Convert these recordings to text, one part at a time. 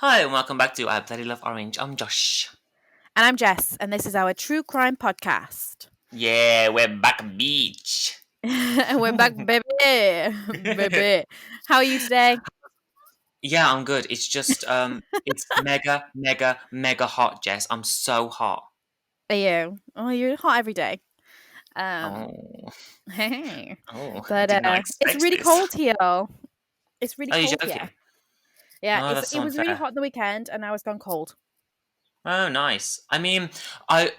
Hi, and welcome back to I Bloody Love Orange. I'm Josh. And I'm Jess, and this is our true crime podcast. Yeah, we're back beach. And we're back, baby. Baby. How are you today? Yeah, I'm good. It's just it's mega, mega, mega hot, Jess. I'm so hot. Are you? Oh, you're hot every day. Um, Oh, hey. I But did not it's expect really this. cold here. It's really Are you cold here. joking? Yeah, Oh, that's so it was really unfair. hot on the weekend, and now it's gone cold. Oh, nice. I mean, I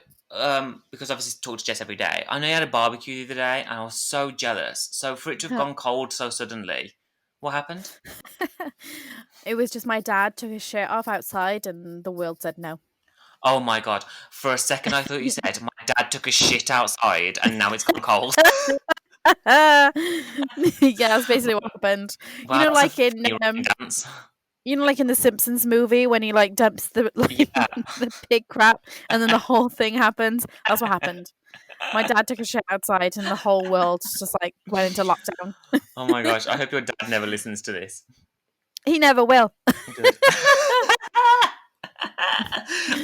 because obviously talk to Jess every day. I know you had a barbecue the other day, and I was so jealous. So for it to have gone cold so suddenly, what happened? It was just my dad took his shirt off outside, and the world said no. Oh my god. For a second I thought you said my dad took a shit outside and now it's gone cold. Yeah, that's basically what happened. You Wow, know, that's a like in funny rain dance. like in the Simpsons movie when he like dumps the Yeah. the pig crap and then the whole thing happens. That's what happened. My dad took a shit outside and the whole world just like went into lockdown. Oh my gosh. I hope your dad never listens to this. He never will. Good.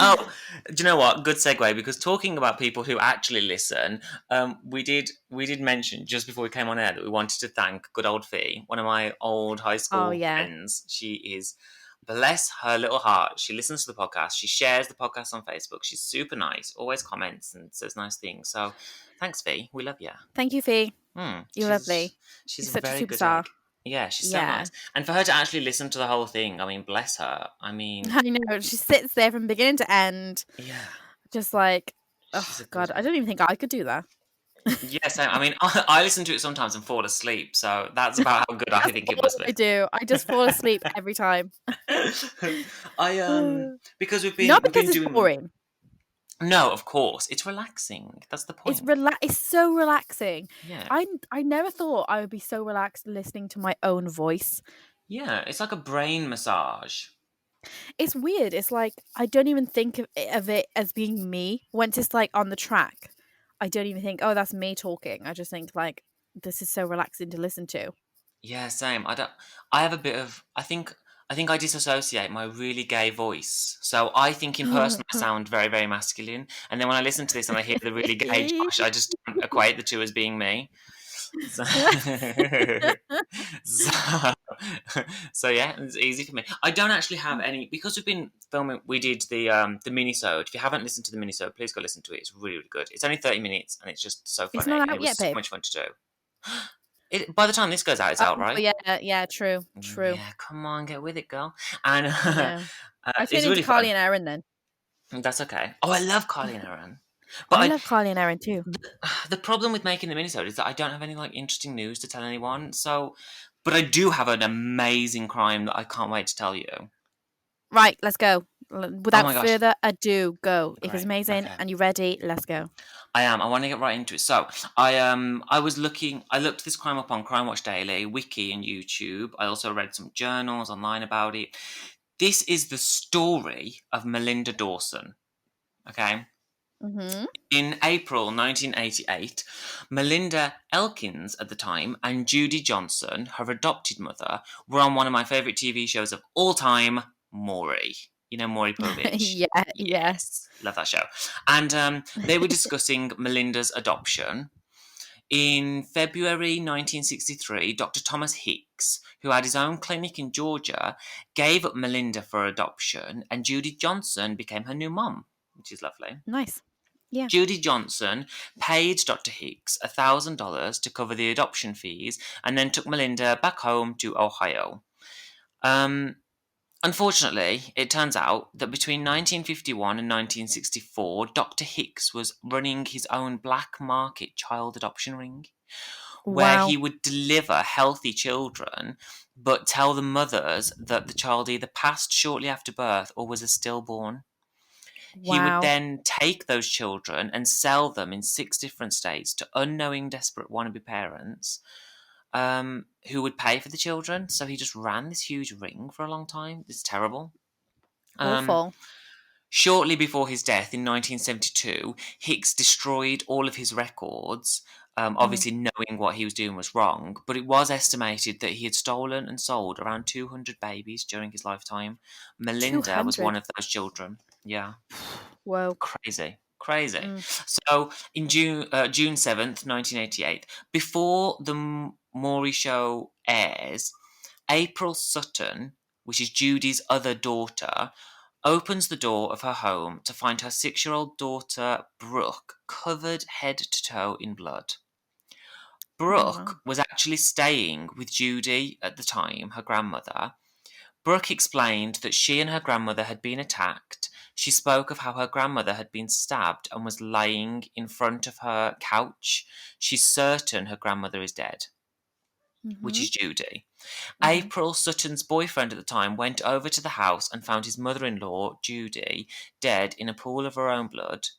Oh, do you know what? Good segue because talking about people who actually listen, we did mention just before we came on air that we wanted to thank good old Fee, one of my old high Oh school yeah. friends. She is bless her little heart. She listens to the podcast. She shares the podcast on Facebook. She's super nice, always comments and says nice things. So thanks, Fee. We love you. Thank you, Fee. Hmm. You're lovely. She's You're a such a very good superstar. egg. Yeah, she's so Yeah. nice. And for her to actually listen to the whole thing, I mean, bless her. I mean, I know. She sits there from beginning to end, yeah, just like, she's oh a good God, I egg. don't even think I could do that. Yes, I mean, I listen to it sometimes and fall asleep, so that's about how good I That's think it all must I be. do. I just fall asleep every time. Because we've Not been we've because been it's doing. boring. No, of course, it's relaxing. That's the It's point. it's so relaxing. Yeah, I never thought I would be so relaxed listening to my own voice. yeah, it's like a brain massage. It's weird. It's like I don't even think of it as being me. Once it's like on the track, I don't even think, oh, that's me talking. I just think like this is so relaxing to listen to. Yeah, same. I don't. I have a bit of. I think I disassociate my really gay voice. So I think in person I sound very, very masculine, and then when I listen to this and I hear the really gay Josh, I just don't equate the two as being me. So, so, so yeah, it's easy for me. I don't actually have any because we've been filming. We did the mini-sode. If you haven't listened to the mini-sode, please go listen to it. It's really, really good. It's only 30 minutes, and it's just so It's funny, not and it out was yet, so babe. much fun to do. By the time this goes out, it's Oh out, right? yeah, true, true. Yeah, come on, get with it, girl. And I know. I turn it's into really Carly fun. and Aaron then. That's okay. Oh, I love Carly and Aaron. But I love Carly and Aaron too. the problem with making the minisode is that I don't have any like interesting news to tell anyone. So, but I do have an amazing crime that I can't wait to tell you. Right, let's go. Oh Without my gosh, further ado, go. If it's great. amazing Okay. and you're ready, let's go. I am. I want to get right into it. So, I was looking. I looked this crime up on Crime Watch Daily, Wiki, and YouTube. I also read some journals online about it. This is the story of Melinda Dawson. Okay. Mm-hmm. In April 1988, Melinda Elkins at the time and Judy Johnson, her adopted mother, were on one of my favourite TV shows of all time, Maury. You know Maury Povich? Yeah. Yes, love that show. And they were discussing Melinda's adoption. In February 1963, Dr. Thomas Hicks, who had his own clinic in Georgia, gave up Melinda for adoption, and Judy Johnson became her new mom, which is lovely. Nice. Yeah. Judy Johnson paid Dr. Hicks $1,000 to cover the adoption fees and then took Melinda back home to Ohio. Unfortunately, it turns out that between 1951 and 1964, Dr. Hicks was running his own black market child adoption ring where Wow. he would deliver healthy children but tell the mothers that the child either passed shortly after birth or was a stillborn. He would Wow. then take those children and sell them in 6 different states to unknowing, desperate wannabe parents who would pay for the children. So he just ran this huge ring for a long time. It's terrible. Awful. Shortly before his death in 1972, Hicks destroyed all of his records obviously knowing what he was doing was wrong, but it was estimated that he had stolen and sold around 200 babies during his lifetime. Melinda was one 200. of those children. Yeah, Whoa. crazy, crazy. Mm. So in June 7th, 1988, before the Maury show airs, April Sutton, which is Judy's other daughter, opens the door of her home to find her 6-year-old daughter, Brooke, covered head to toe in blood. Oh wow. Brooke was actually staying with Judy at the time, her grandmother. Brooke explained that she and her grandmother had been attacked. She spoke of how her grandmother had been stabbed and was lying in front of her couch. She's certain her grandmother is dead, which Mhm. is Judy. Mhm. April Sutton's boyfriend at the time went over to the house and found his mother-in-law, Judy, dead in a pool of her own blood.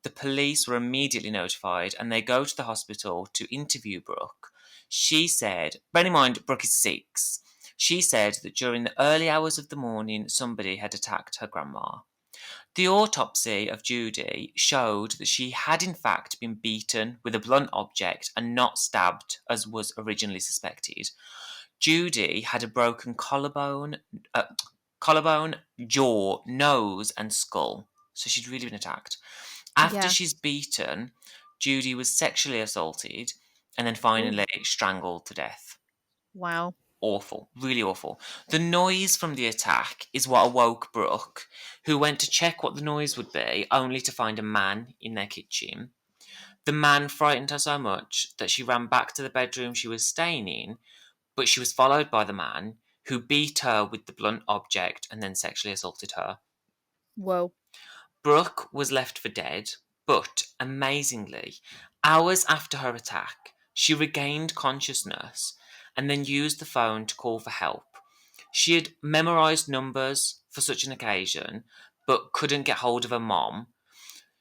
The police were immediately notified and they go to the hospital to interview Brooke. She said, bear in mind, Brooke is 6. She said that during the early hours of the morning, somebody had attacked her grandma. The autopsy of Judy showed that she had in fact been beaten with a blunt object and not stabbed as was originally suspected. Judy had a broken uh, collarbone, jaw, nose, and skull. So she'd really been attacked. After Yeah. she's beaten, Judy was sexually assaulted and then Ooh. finally strangled to death. Wow. Awful, really awful. The noise from the attack is what awoke Brooke, who went to check what the noise would be, only to find a man in their kitchen. The man frightened her so much that she ran back to the bedroom she was staying in, but she was followed by the man, who beat her with the blunt object and then sexually assaulted her. Whoa. Brooke was left for dead, but amazingly, hours after her attack, she regained consciousness and then used the phone to call for help. She had memorized numbers for such an occasion, but couldn't get hold of her mom.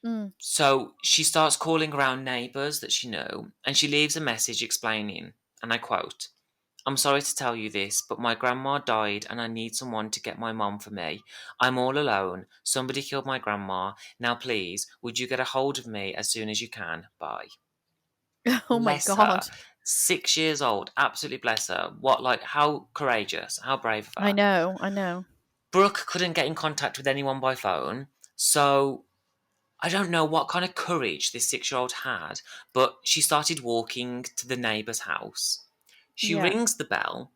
Mm. So she starts calling around neighbours that she knew, and she leaves a message explaining, and I quote, I'm sorry to tell you this, but my grandma died and I need someone to get my mom for me. I'm all alone. Somebody killed my grandma. Now please, would you get a hold of me as soon as you can? Bye. Oh my Bless her. god. 6 years old. Absolutely bless her. What, like, how courageous, how brave of I her. know. I know. Brooke couldn't get in contact with anyone by phone, so I don't know what kind of courage this 6-year-old had, but she started walking to the neighbour's house. She Yeah. rings the bell.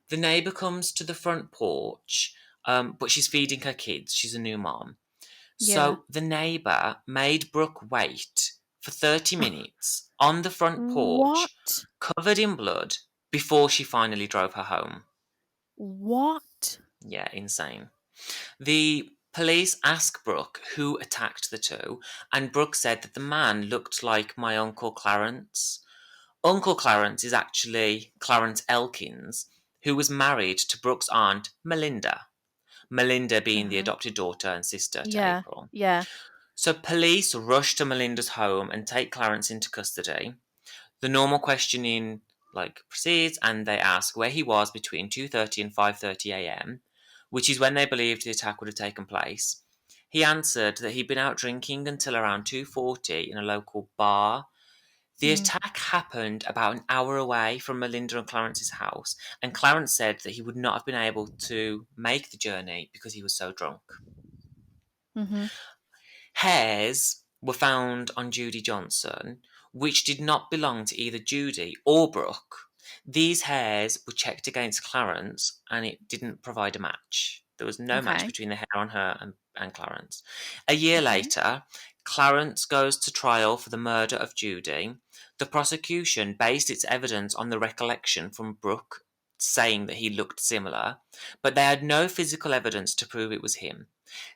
The neighbour comes to the front porch, but she's feeding her kids. She's a new mom. Yeah. So the neighbour made Brooke wait for 30 minutes on the front porch, What? covered in blood, before she finally drove her home. What? Yeah, insane. The police asked Brooke who attacked the two, and Brooke said that the man looked like my Uncle Clarence. Uncle Clarence is actually Clarence Elkins, who was married to Brooke's aunt, Melinda. Melinda being the Uh-huh. adopted daughter and sister to Yeah. April. Yeah. So police rush to Melinda's home and take Clarence into custody. The normal questioning proceeds and they ask where he was between 2:30 and 5:30 a.m., which is when they believed the attack would have taken place. He answered that he'd been out drinking until around 2:40 in a local bar. The Mm. attack happened about an hour away from Melinda and Clarence's house, and Clarence said that he would not have been able to make the journey because he was so drunk. Mhm. Hairs were found on Judy Johnson, which did not belong to either Judy or Brooke. These hairs were checked against Clarence, and it didn't provide a match. There was no match Okay. between the hair on her and Clarence. A year Okay. later, Clarence goes to trial for the murder of Judy. The prosecution based its evidence on the recollection from Brooke saying that he looked similar, but they had no physical evidence to prove it was him.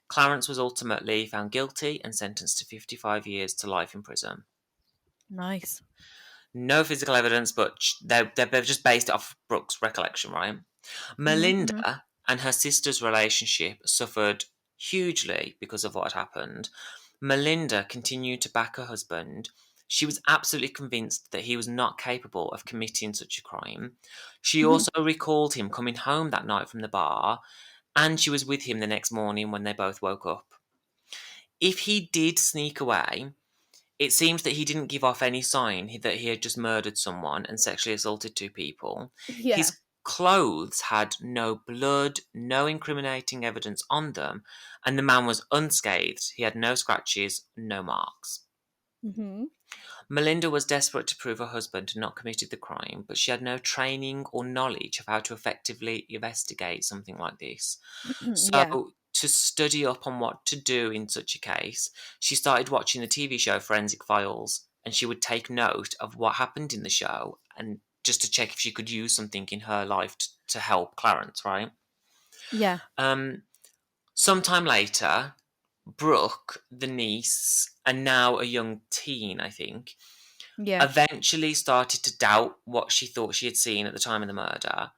Clarence was ultimately found guilty and sentenced to 55 years to life in prison. Nice. No physical evidence, but they've just based it off Brooke's recollection, right? Mhm. Mhm. Melinda and her sister's relationship suffered hugely because of what had happened. Melinda continued to back her husband. She was absolutely convinced that he was not capable of committing such a crime. She Mhm. also recalled him coming home that night from the bar, and she was with him the next morning when they both woke up. If he did sneak away, It seems that he didn't give off any sign that he had just murdered someone and sexually assaulted two people. Yeah. His clothes had no blood, no incriminating evidence on them, and the man was unscathed. He had no scratches, no marks. Mm-hmm. Melinda was desperate to prove her husband had not committed the crime, but she had no training or knowledge of how to effectively investigate something like this. Yeah. So, to study up on what to do in such a case, she started watching the TV show Forensic Files, and she would take note of what happened in the show and just to check if she could use something in her life to help Clarence, right? Yeah. Um, Sometime later, Brooke, the niece, and now a young teen, I think, Yeah. eventually started to doubt what she thought she had seen at the time of the murder.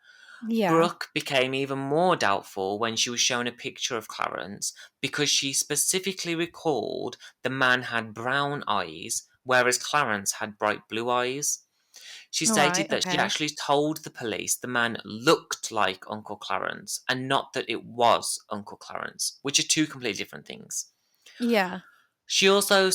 Yeah. Brooke became even more doubtful when she was shown a picture of Clarence because she specifically recalled the man had brown eyes, whereas Clarence had bright blue eyes. She All right. stated that she Okay. actually told the police the man looked like Uncle Clarence and not that it was Uncle Clarence, which are two completely different things. Yeah. She also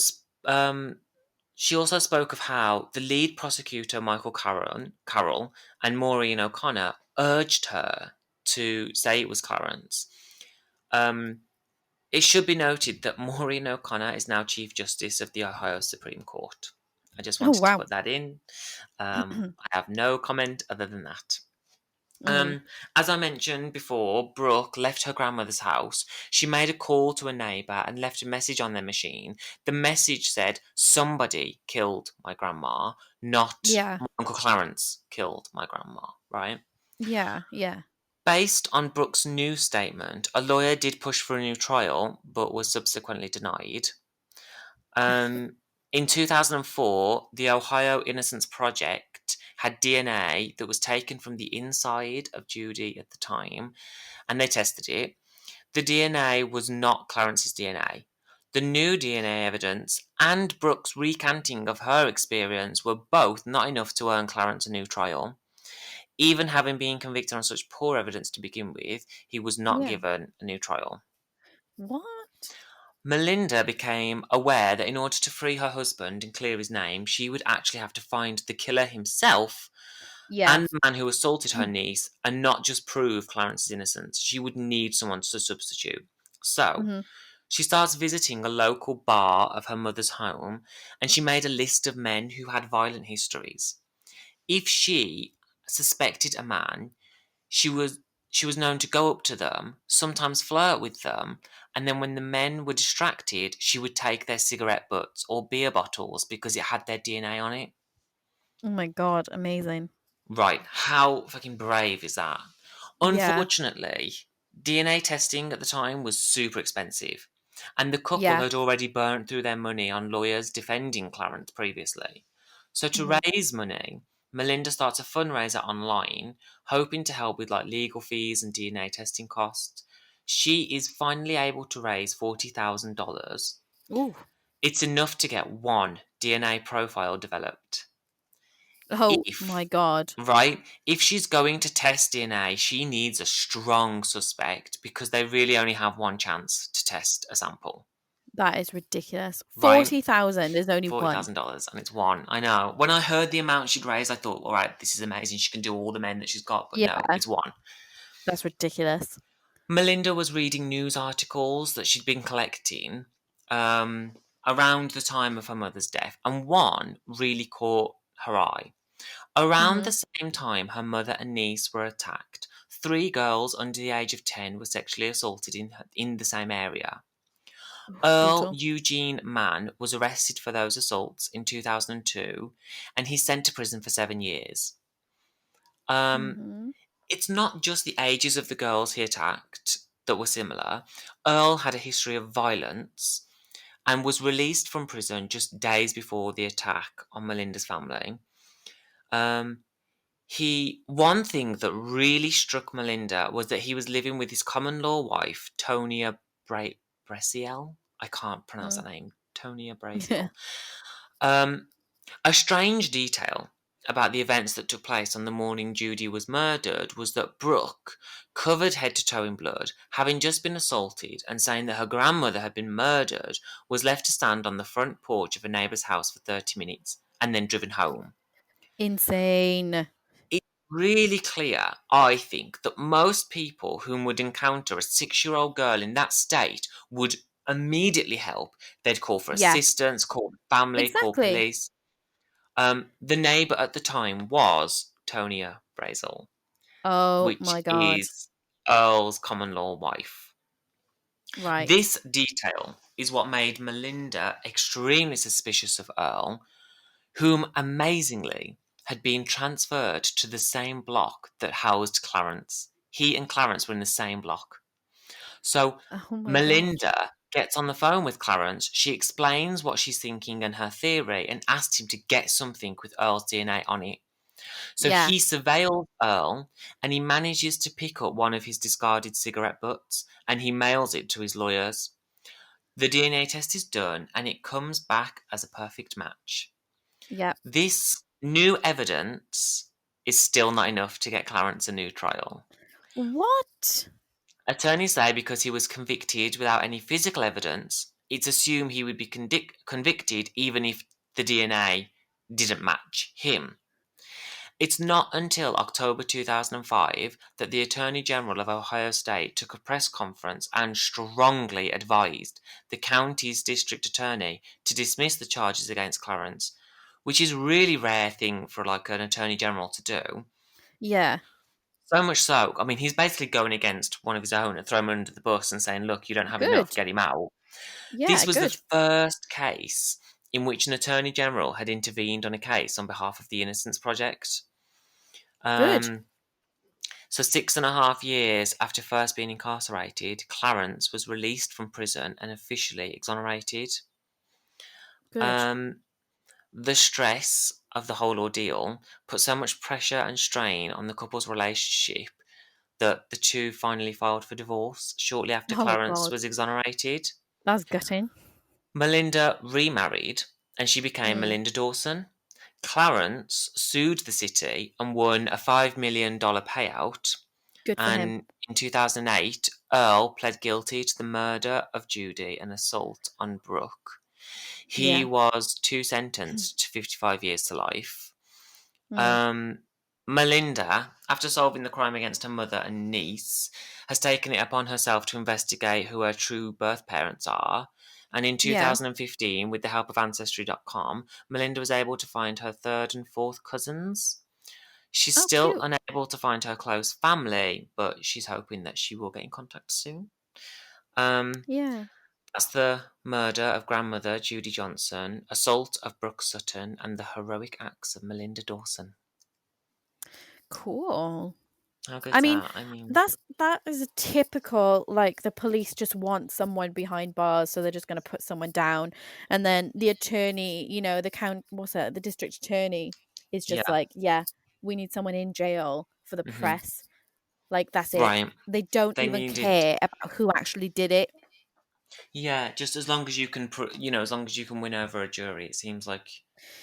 she also spoke of how the lead prosecutor, Michael Carroll and Maureen O'Connor urged her to say it was Clarence. Um, it should be noted that Maureen O'Connor is now Chief Justice of the Ohio Supreme Court. I just Oh wanted to wow. put that in. I have no comment other than that. Mm. As I mentioned before, Brooke left her grandmother's house. She made a call to a neighbour and left a message on their machine. The message said, "Somebody killed my grandma, not Yeah. Uncle Clarence killed my grandma," right? Yeah. Yeah. Based on Brooke's new statement, a lawyer did push for a new trial, but was subsequently denied. Um, in 2004, the Ohio Innocence Project had DNA that was taken from the inside of Judy at the time, and they tested it. The DNA was not Clarence's DNA. The new DNA evidence and Brooke's recanting of her experience were both not enough to earn Clarence a new trial. Even having been convicted on such poor evidence to begin with, he was not Yeah. given a new trial. What? Melinda became aware that in order to free her husband and clear his name, she would actually have to find the killer himself Yeah. and the man who assaulted her niece and not just prove Clarence's innocence. She would need someone to substitute. So, Mm-hmm. she starts visiting a local bar of her mother's home and she made a list of men who had violent histories. If she suspected a man, she was she was known to go up to them, sometimes flirt with them, and then when the men were distracted, she would take their cigarette butts or beer bottles because it had their DNA on it. Oh my god. Amazing. Right, how fucking brave is that? Yeah. Unfortunately, DNA testing at the time was super expensive, and the couple Yeah. had already burnt through their money on lawyers defending Clarence previously. So to Mm-hmm. raise money, Melinda starts a fundraiser online, hoping to help with like legal fees and DNA testing costs. She is finally able to raise $40,000. Ooh. It's enough to get one DNA profile developed. Oh my If god. Right? If she's going to test DNA, she needs a strong suspect because they really only have one chance to test a sample, That is ridiculous. right? 40,000 is only one. $40,000 and it's one. I know. When I heard the amount she'd raised, I thought, all right, this is amazing. She can do all the men that she's got, but no, Yeah. it's one. That's ridiculous. Melinda was reading news articles that she'd been collecting around the time of her mother's death, and one really caught her eye. Around Mm-hmm. the same time her mother and niece were attacked, three girls under the age of 10 were sexually assaulted in the same area. Earl Brutal. Eugene Mann was arrested for those assaults in 2002 and he's sent to prison for 7 years. Um, Mm-hmm. it's not just the ages of the girls he attacked that were similar. Earl had a history of violence and was released from prison just days before the attack on Melinda's family. Um, One thing that really struck Melinda was that he was living with his common law wife, Tonia Braziel. I can't pronounce that name. Tonia Yeah. Braziel. Um, a strange detail. about the events that took place on the morning Judy was murdered was that Brooke, covered head to toe in blood, having just been assaulted and saying that her grandmother had been murdered, was left to stand on the front porch of a neighbour's house for 30 minutes and then driven home. Insane. It's really clear, I think, that most people who would encounter a 6-year-old girl in that state would immediately help. They'd call for Yeah, assistance, call the family, call exactly. police. The neighbour at the time was Tonia Brazel, Oh which my God. is Earl's common law wife. Right. This detail is what made Melinda extremely suspicious of Earl, whom amazingly had been transferred to the same block that housed Clarence. He and Clarence were in the same block. So Oh my God. Melinda gets on the phone with Clarence. She explains what she's thinking and her theory and asks him to get something with Earl's DNA on it. So Yeah. he surveils Earl and he manages to pick up one of his discarded cigarette butts and he mails it to his lawyers. The DNA test is done and it comes back as a perfect match. Yeah. This new evidence is still not enough to get Clarence a new trial. What? Attorneys say because he was convicted without any physical evidence, it's assumed he would be convicted even if the DNA didn't match him. It's not until October 2005 that the Attorney General of Ohio State took a press conference and strongly advised the county's district attorney to dismiss the charges against Clarence, which is a really rare thing for like an Attorney General to do. Yeah. So much so, I mean, he's basically going against one of his own and throwing him under the bus and saying, look, you don't have enough, Good. get him out. Yeah, This was the good. first case in which an Attorney General had intervened on a case on behalf of the Innocence Project. Good. Um, So 6.5 years after first being incarcerated, Clarence was released from prison and officially exonerated. Good. Um, the stress of the whole ordeal put so much pressure and strain on the couple's relationship that the two finally filed for divorce shortly after Oh Clarence God. was exonerated. That's gutting. Melinda remarried and she became Mm. Melinda Dawson. Clarence sued the city and won a $5 million payout. Good for him. And in 2008, Earl pled guilty to the murder of Judy and assault on Brooke. He Yeah. was sentenced to 55 years to life. Mm. Um, Melinda, after solving the crime against her mother and niece, has taken it upon herself to investigate who her true birth parents are. And in Yeah. 2015, with the help of Ancestry.com, Melinda was able to find her third and fourth cousins. She's Oh, still cute. unable to find her close family, but she's hoping that she will get in contact soon. Um, Yeah. that's the murder of grandmother Judy Johnson, assault of Brooke Sutton, and the heroic acts of Melinda Dawson. Cool. How I good's mean, that? I mean, that is a typical, like, the police just want someone behind bars, so they're just going to put someone down, and then the attorney, the district attorney is just yeah. like, yeah, we need someone in jail for the hmm press. Like, that's it. Right. They don't They even needed. care about who actually did it. Yeah, just as long as you can, as long as you can win over a jury, it seems like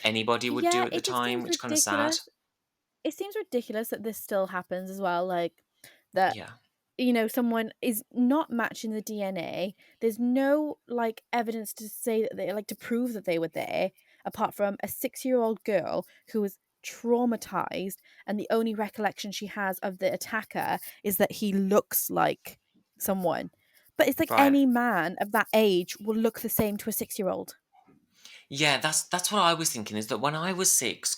anybody would do Yeah, at the it just time, seems which is kind of sad. ridiculous. It seems ridiculous that this still happens as well. Like, that Yeah. someone is not matching the DNA. There's no like evidence to say that they like to prove that they were there, apart from a 6-year-old girl who was traumatized, and the only recollection she has of the attacker is that he looks like someone. But it's like Right. any man of that age will look the same to a 6-year-old. Yeah, that's what I was thinking. Is that when I was 6,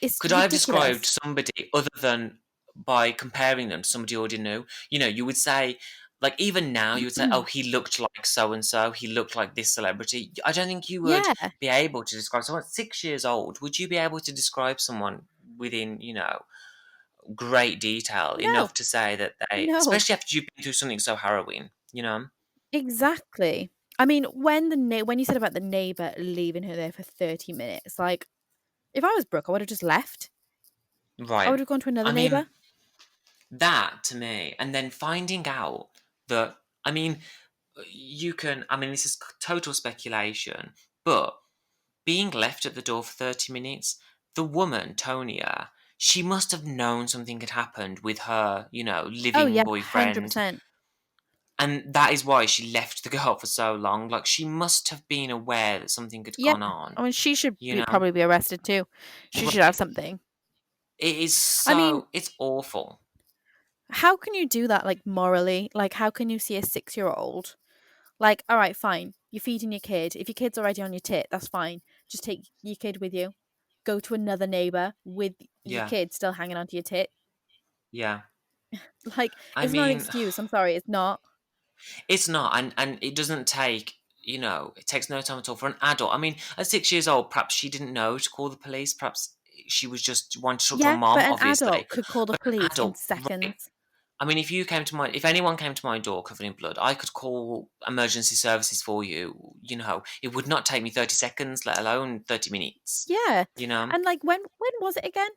It's could I have described ridiculous. somebody other than by comparing them to somebody you already knew? You would say, like, even now, you would say, oh, he looked like so and so, he looked like this celebrity. I don't think you would Yeah. be able to describe someone at 6 years old. Would you be able to describe someone within, great detail No. enough to say that they, No. especially after you've been through something so harrowing? Exactly. I mean, when you said about the neighbor leaving her there for 30 minutes, like, if I was Brooke, I would have just left. I would Right. have gone to another I mean, neighbor. that to me, and then finding out that, I mean, this is total speculation, but being left at the door for 30 minutes, the woman, Tonia, she must have known something had happened with her, Oh living yeah, boyfriend. 100%. And that is why she left the girl for so long. Like, she must have been aware that something had Yeah, gone on, I mean, she should you know? probably be arrested too. She should have Right. something. It is I mean, it's awful. how can you do that, like, morally? Like, how can you see a 6-year-old? Like, all right, fine. You're feeding your kid. If your kid's already on your tit, that's fine. Just take your kid with you. Go to another neighbor with your Yeah, kid still hanging onto your tit. yeah. Like, I it's not an mean, excuse. I'm sorry, it's not. it's not, and it doesn't take, it takes no time at all for an adult. I mean, at 6 years old, perhaps she didn't know to call the police. Perhaps she was just wanted to talk to her Yeah, but mom, an obviously. adult could call the But an police in adult, right? seconds. I mean, if anyone came to my door covered in blood, I could call emergency services for you. It would not take me 30 seconds, let alone 30 minutes. Yeah. You know, And like when was it again?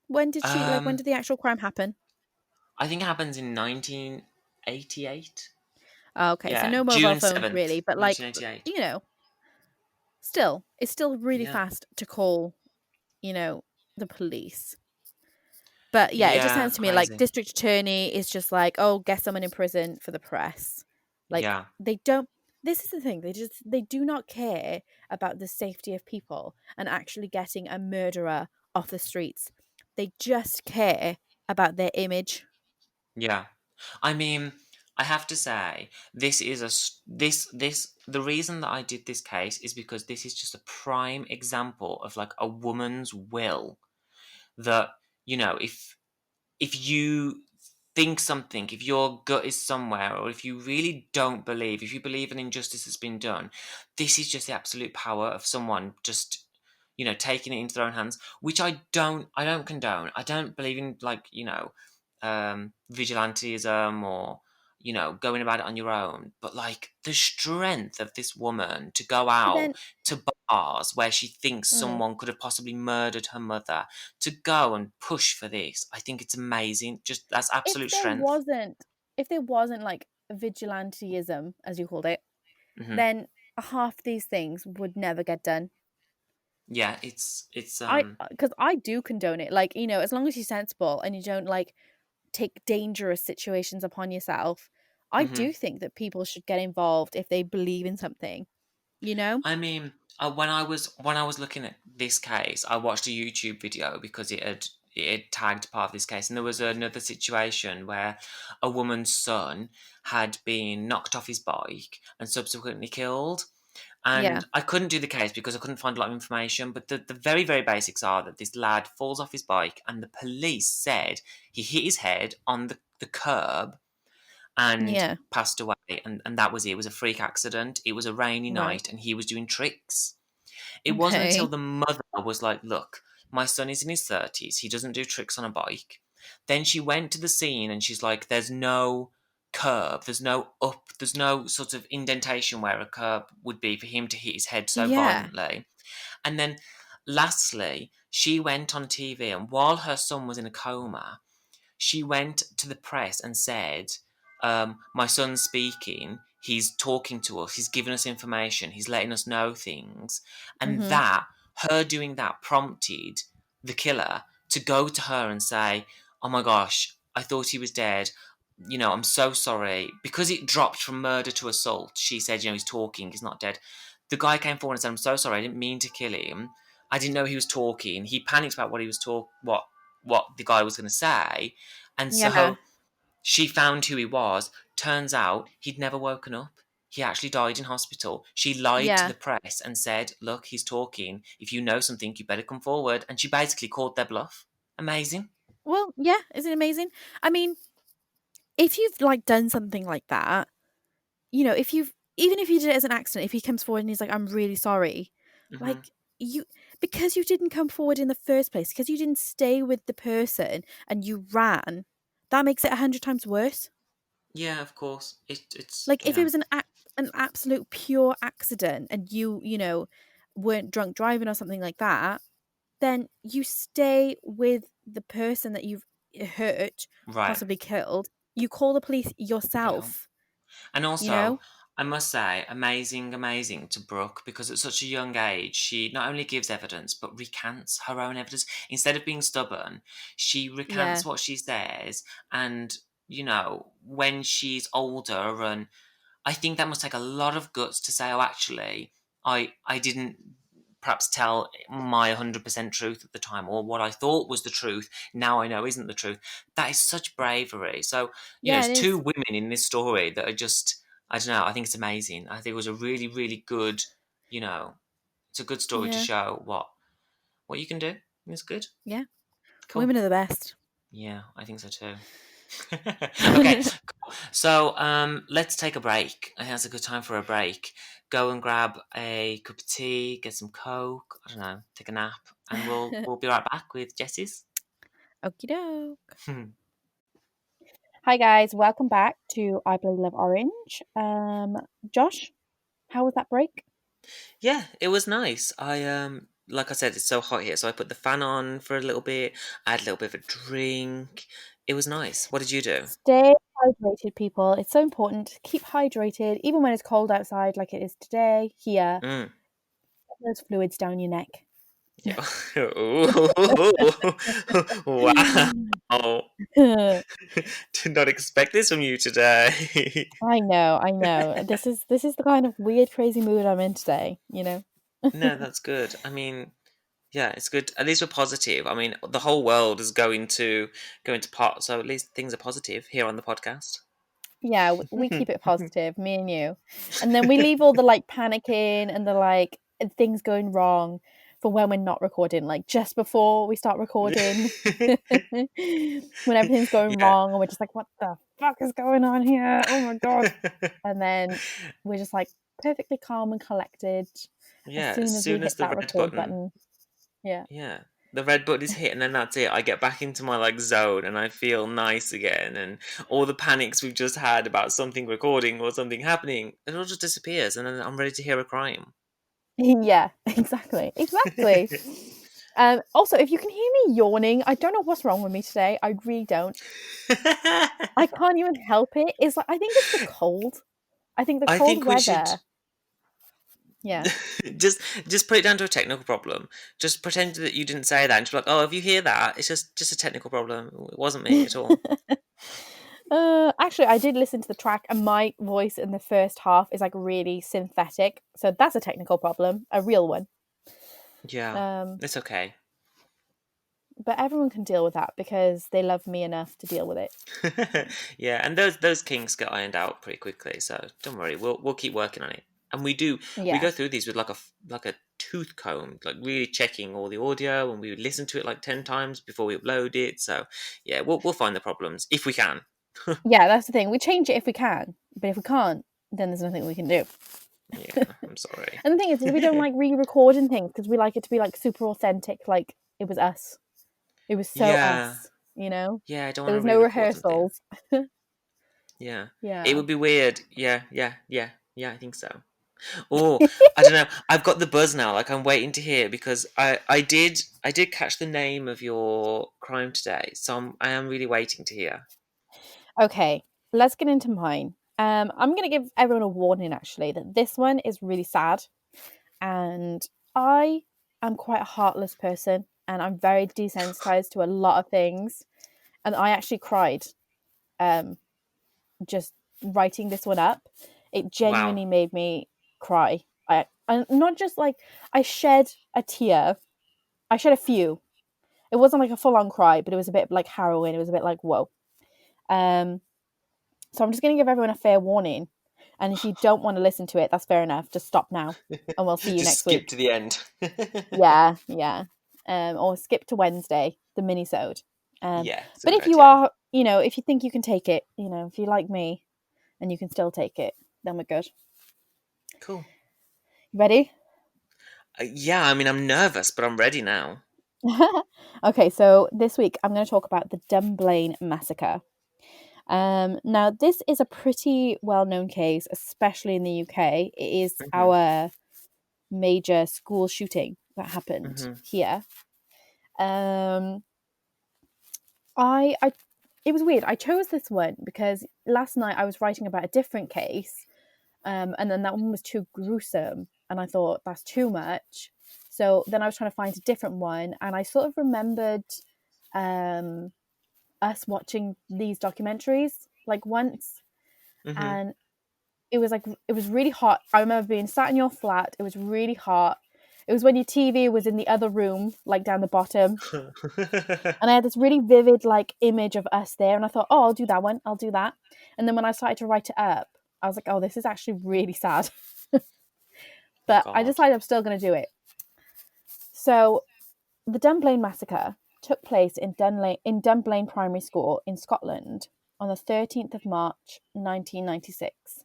When um, did the actual crime happen? I think it happens in 1988. Oh, okay, so Yeah, no mobile June phones 7th, really, but like, 1988. you know, still, it's still really Yeah, fast to call, you know, the police. But yeah, it just yeah, sounds to me like crazy. district attorney is just like, oh, get someone in prison for the press. Like Yeah, they don't. This is the thing. They do not care about the safety of people and actually getting a murderer off the streets. They just care about their image. yeah. I mean, I have to say, this is a this the reason that I did this case is because this is just a prime example of like a woman's will that, if you think something, if your gut is somewhere, or if you really don't believe, if you believe an injustice has been done, this is just the absolute power of someone just, taking it into their own hands, which I don't condone. I don't believe in, like, vigilantism, or, going about it on your own. But like the strength of this woman to go But out then, to bars where she thinks mm, someone could have possibly murdered her mother, to go and push for this. I think it's amazing. Just that's if absolute there strength. wasn't, if there wasn't like vigilanteism, as you called it, Hmm. then half these things would never get done. Yeah, it's Because I do condone it. Like, as long as you're sensible and you don't like take dangerous situations upon yourself, I hmm do think that people should get involved if they believe in something, you know? I mean, when I was looking at this case, I watched a YouTube video because it had tagged part of this case, and there was another situation where a woman's son had been knocked off his bike and subsequently killed. Yeah. And I couldn't do the case because I couldn't find a lot of information, but the very, very basics are that this lad falls off his bike, and the police said he hit his head on the curb and Yeah. passed away. And that was it. It was a freak accident. It was a rainy Right. night, and he was doing tricks. It wasn't until Okay. the mother was like, "Look, my son is in his 30s. He doesn't do tricks on a bike." Then she went to the scene and she's like, "There's no curb, there's no sort of indentation where a curb would be for him to hit his head so Yeah. violently." And then lastly, she went on TV, and while her son was in a coma, she went to the press and said, "My son's speaking. He's talking to us. He's giving us information. He's letting us know things." And Mhm. her doing that prompted the killer to go to her and say, "Oh my gosh, I thought he was dead. I'm so sorry." Because it dropped from murder to assault, she said, "He's talking. He's not dead." The guy came forward and said, "I'm so sorry. I didn't mean to kill him. I didn't know he was talking." He panicked about what the guy was going to say, and Yeah. so she found who he was. Turns out he'd never woken up. He actually died in hospital. She lied to Yeah. the press and said, "Look, he's talking. If you know something, you better come forward." And she basically called their bluff. Amazing. Well, yeah, isn't it amazing? I mean, if you've like done something like that, if you've even if you did it as an accident, if he comes forward and he's like, "I'm really sorry," Hmm. like you because you didn't come forward in the first place, because you didn't stay with the person and you ran, that makes it 100 times worse. Yeah, of course. It's Like if it was an absolute pure accident and weren't drunk driving or something like that, then you stay with the person that you've hurt, right. possibly killed. You call the police Yeah. yourself, And you also, know? I must say, amazing to Brooke, because at such a young age, she not only gives evidence but recants her own evidence. Instead of being stubborn, she Yeah. recants what she says, and when she's older, and I think that must take a lot of guts to say, oh, actually, I didn't perhaps tell my 100% truth at the time, or what I thought was the truth now I know isn't the truth. That is such bravery. So, Yeah, it's it two is. women in this story that are just, I don't know, I think it's amazing. I think it was a really, really good, it's a good story to Yeah. show what you can do. It's good. Yeah. Cool. Women are the best. Yeah, I think so too. Okay, cool. So let's take a break. I think that's a good time for a break. Go and grab a cup of tea, get some Coke, I don't know, take a nap, and we'll be right back with Jess's. Okie doke. Hi guys, welcome back to I Love Orange. Josh, how was that break? Yeah, it was nice. I like I said, it's so hot here, so I put the fan on for a little bit. I had a little bit of a drink. It was nice. What did you do? Stay hydrated, people. It's so important to keep hydrated, even when it's cold outside, like it is today. Here, Mm. get those fluids down your neck. Yeah. Wow. Did not expect this from you today. I know. This is the kind of weird, crazy mood I'm in today. You know. No, that's good. I mean, yeah, it's good. At least we're positive. I mean, the whole world is going to pot, so at least things are positive here on the podcast. Yeah, we keep it positive, me and you. And then we leave all the like panicking and the like things going wrong for when we're not recording, like just before we start recording. When everything's going Yeah. wrong and we're just like, what the fuck is going on here? Oh my god. And then we're just like perfectly calm and collected as Yeah, as soon as we soon as hit the that red record button, button. Yeah. yeah, the red button is hit, and then that's it. I get back into my like zone, and I feel nice again, and all the panics we've just had about something recording or something happening, it all just disappears, and then I'm ready to hear a crime. Yeah, exactly. Exactly. Also, if you can hear me yawning, I don't know what's wrong with me today. I really don't. I can't even help it. It's like I think it's the cold. I think the I cold think we should weather. Yeah. just just put it down to a technical problem. Just pretend that you didn't say that, and just be like, "Oh, if you hear that, it's just a technical problem. It wasn't me at all." Actually, I did listen to the track, and my voice in the first half is like really synthetic. So that's a technical problem, a real one. Yeah, Um, it's okay. but everyone can deal with that because they love me enough to deal with it. Yeah, and those kinks get ironed out pretty quickly, so don't worry. We'll keep working on it. And we Yeah. go through these with like a tooth comb, like really checking all the audio, and we listen to it like 10 times before we upload it. So yeah, we'll find the problems if we can. Yeah, that's the thing. We change it if we can, but if we can't, then there's nothing we can do. Yeah, I'm sorry. And the thing is we don't like re-recording things because we like it to be like super authentic, like it was us. It was so Yeah, us, you know? yeah, I don't There want was to no re-record something. rehearsals. Yeah, it Yeah. would be weird. Yeah, I think so. Oh, I don't know. I've got the buzz now. Like I'm waiting to hear, because I did catch the name of your crime today, so I am really waiting to hear. Okay, let's get into mine. I'm gonna give everyone a warning actually that this one is really sad, and I am quite a heartless person, and I'm very desensitized to a lot of things, and I actually cried, um, just writing this one up. It Wow. genuinely made me cry. And not just like I shed a tear. I shed a few. It wasn't like a full on cry, but it was a bit like harrowing. It was a bit like whoa. Um, so I'm just going to give everyone a fair warning. And if you don't want to listen to it, that's fair enough. Just stop now, and we'll see you Just next skip week. to the end. Yeah, yeah. Or skip to Wednesday, the mini-sode. Yeah, it's a But good if you idea. are, if you think you can take it, if you like me, and you can still take it, then we're good. Cool. Ready? Yeah, I mean, I'm nervous, but I'm ready now. Okay, so this week I'm going to talk about the Dunblane massacre. Now, this is a pretty well-known case, especially in the UK. It is Hmm. our major school shooting that happened Hmm. here. Um, it was weird. I chose this one because last night I was writing about a different case, And then that one was too gruesome, and I thought that's too much. So then I was trying to find a different one, and I sort of remembered us watching these documentaries like once, and it was really hot. I remember being sat in your flat. It was really hot. It was when your TV was in the other room, like down the bottom. And I had this really vivid like image of us there, and I thought, oh, I'll do that one. I'll do that. And then when I started to write it up, I was like, oh, this is actually really sad. But I God. decided I'm still going to do it. So the Dunblane massacre took place in Dunblane Primary School in Scotland on the 13th of March, 1996.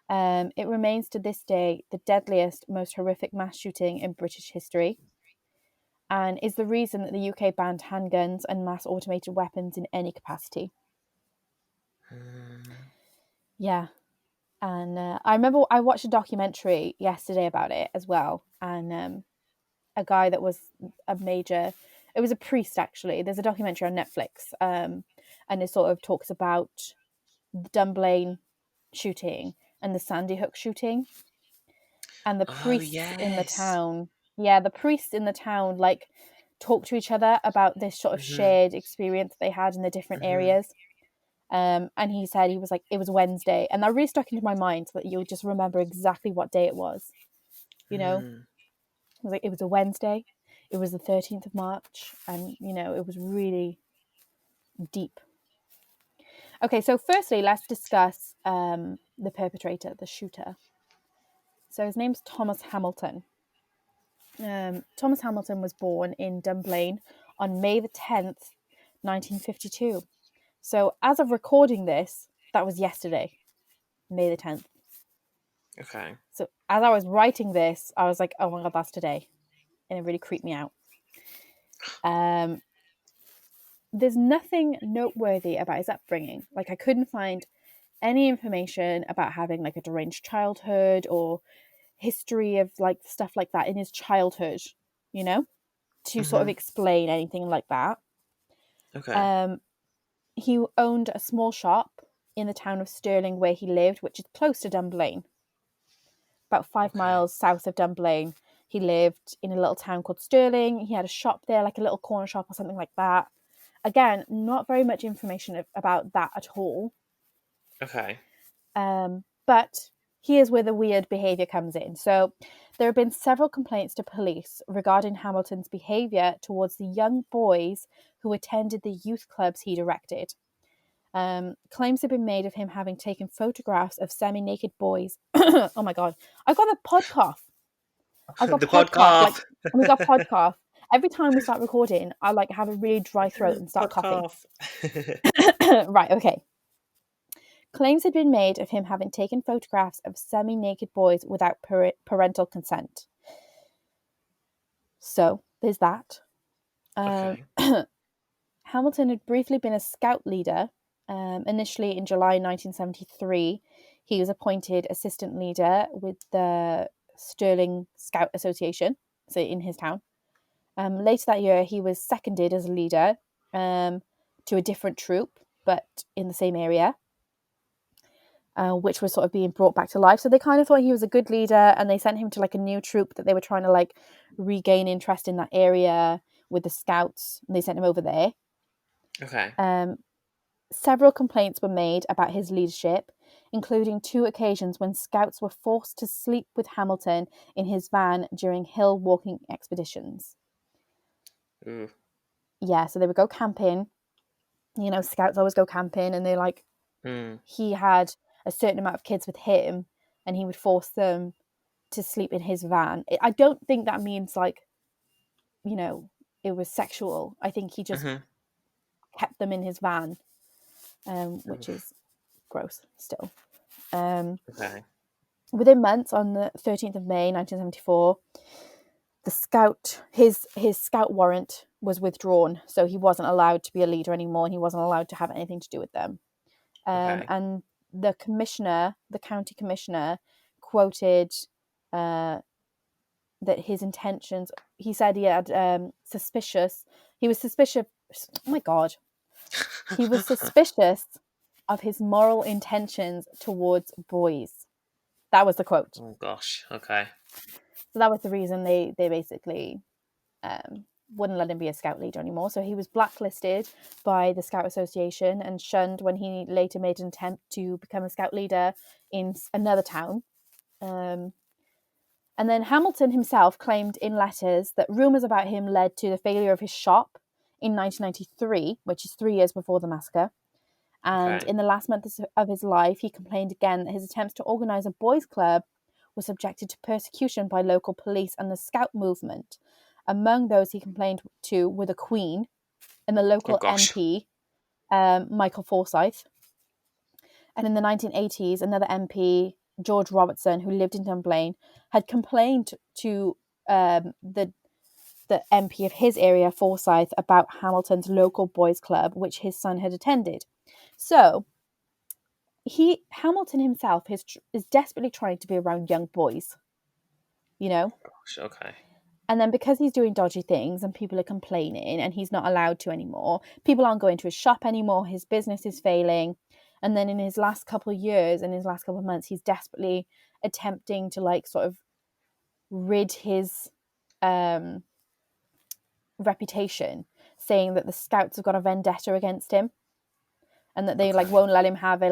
It remains to this day the deadliest, most horrific mass shooting in British history, and is the reason that the UK banned handguns and mass automated weapons in any capacity. Yeah. And I remember I watched a documentary yesterday about it as well, and a guy that was it was a priest actually. There's a documentary on Netflix, and it sort of talks about the Dunblane shooting and the Sandy Hook shooting, and the Oh, priests in the yes. town. Yeah, the priests in the town like talk to each other about this sort of shared experience they had in the different areas. And he said he was like, it was Wednesday, and that really stuck into my mind so that you'll just remember exactly what day it was. You know, it was like it was a Wednesday. It was the 13th of March, and it was really deep. Okay, so firstly, let's discuss the perpetrator, the shooter. So his name's Thomas Hamilton. Thomas Hamilton was born in Dunblane on May the 10th, 1952. So as of recording this, that was yesterday, May the 10th. Okay. So as I was writing this, I was like, oh my God, that's today. And it really creeped me out. There's nothing noteworthy about his upbringing. Like, I couldn't find any information about having like a deranged childhood or history of like stuff like that in his childhood, to sort of explain anything like that. Okay. He owned a small shop in the town of Stirling where he lived, which is close to Dunblane. About 5 Okay. miles south of Dunblane. He lived in a little town called Stirling. He had a shop there, like a little corner shop or something like that. Again, not very much information about that at all. Okay. But here's where the weird behaviour comes in. So there have been several complaints to police regarding Hamilton's behaviour towards the young boys who attended the youth clubs he directed. Claims have been made of him having taken photographs of semi-naked boys. Oh my God. I've got a pod cough. I've got The pod cough. Like, podcast. we got pod cough. Every time we start recording, I like have a really dry throat and start coughing. Podcast. Right, okay. Claims had been made of him having taken photographs of semi-naked boys without parental consent. So, there's that. Okay. Hamilton had briefly been a scout leader. Initially in July 1973, he was appointed assistant leader with the Stirling Scout Association, so in his town. Later that year, he was seconded as a leader to a different troop, but in the same area, which was sort of being brought back to life. So they kind of thought he was a good leader, and they sent him to like a new troop that they were trying to like regain interest in that area with the scouts, and they sent him over there. Okay. Several complaints were made about his leadership, including 2 occasions when scouts were forced to sleep with Hamilton in his van during hill walking expeditions. Ooh. Yeah, so they would go camping. Scouts always go camping, and he had a certain amount of kids with him, and he would force them to sleep in his van. I don't think that means like, it was sexual. I think he just kept them in his van, which is gross still. Okay. Within months, on the 13th of May 1974, his scout warrant was withdrawn, so he wasn't allowed to be a leader anymore, and he wasn't allowed to have anything to do with them. Okay. And the county commissioner, quoted that his intentions. He said he had He was suspicious. Oh my God. He was suspicious of his moral intentions towards boys. That was the quote. Oh gosh. Okay. So that was the reason they basically wouldn't let him be a scout leader anymore. So he was blacklisted by the Scout Association and shunned when he later made an attempt to become a scout leader in another town. And then Hamilton himself claimed in letters that rumours about him led to the failure of his shop in 1993, which is 3 years before the massacre. And Okay. in the last months of his life, he complained again that his attempts to organise a boys' club were subjected to persecution by local police and the Scout movement. Among those he complained to were the Queen and the Oh local gosh. MP, Michael Forsyth. And in the 1980s, another MP, George Robertson, who lived in Dunblane, had complained to the MP of his area, Forsyth, about Hamilton's local boys' club, which his son had attended. So Hamilton himself is desperately trying to be around young boys, you know? Gosh. Okay. And then because he's doing dodgy things and people are complaining and he's not allowed to anymore, people aren't going to his shop anymore, his business is failing. And then in his last couple of years, in his last couple of months, he's desperately attempting to like sort of rid his reputation, saying that the Scouts have got a vendetta against him and that they like Okay. won't let him have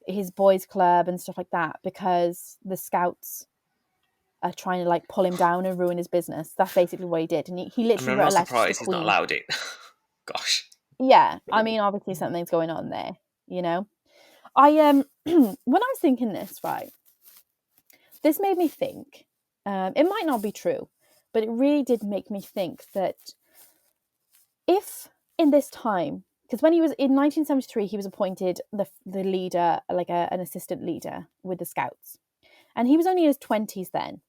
his boys club and stuff like that because the Scouts are trying to like pull him down and ruin his business. That's basically what he did. And he I mean, literally I'm wrote a not letter to the surprised he's not Queen. allowed it. Gosh. Yeah, I mean, obviously something's going on there, you know. I when I was thinking this, right, this made me think. It might not be true, but it really did make me think that if in this time, because when he was in 1973, he was appointed the leader, like an assistant leader with the Scouts, and he was only in his 20s then.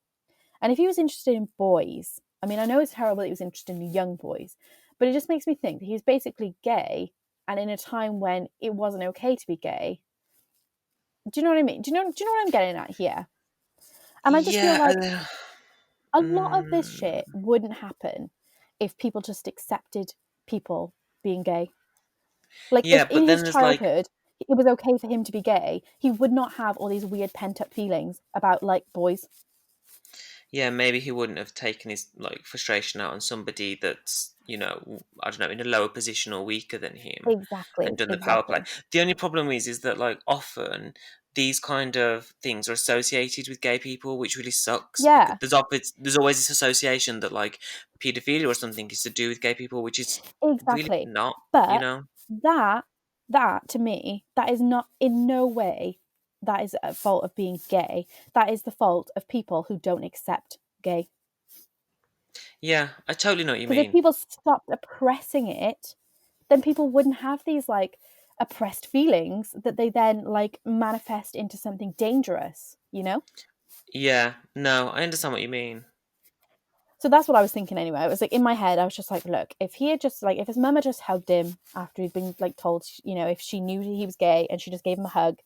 And if he was interested in boys, I mean, I know it's terrible that he was interested in young boys, but it just makes me think that he was basically gay, and in a time when it wasn't okay to be gay. Do you know what I mean? Do you know what I'm getting at here? And I just feel Yeah. like a lot of this Mm, shit wouldn't happen if people just accepted people being gay. Like if yeah, in but his then there's like, childhood it was okay for him to be gay, he would not have all these weird pent up feelings about like boys. yeah, maybe he wouldn't have taken his like frustration out on somebody that's, I don't know, in a lower position or weaker than him, and Exactly, done the power play. exactly. The only problem is that like often these kind of things are associated with gay people, which really sucks because Yeah, there's always this association that like paedophilia or something is to do with gay people, which is really exactly. not, you But know. that that to me, that is not in no way that is a fault of being gay. That is the fault of people who don't accept gay. Yeah, I totally know what you Because if mean. people stopped oppressing it, then people wouldn't have these like oppressed feelings that they then like manifest into something dangerous, you know? Yeah, no, I understand what you mean. So that's what I was thinking anyway. It was like in my head, I was just like, look, if he had just like, if his mum had just hugged him after he'd been like told, if she knew he was gay and she just gave him a hug,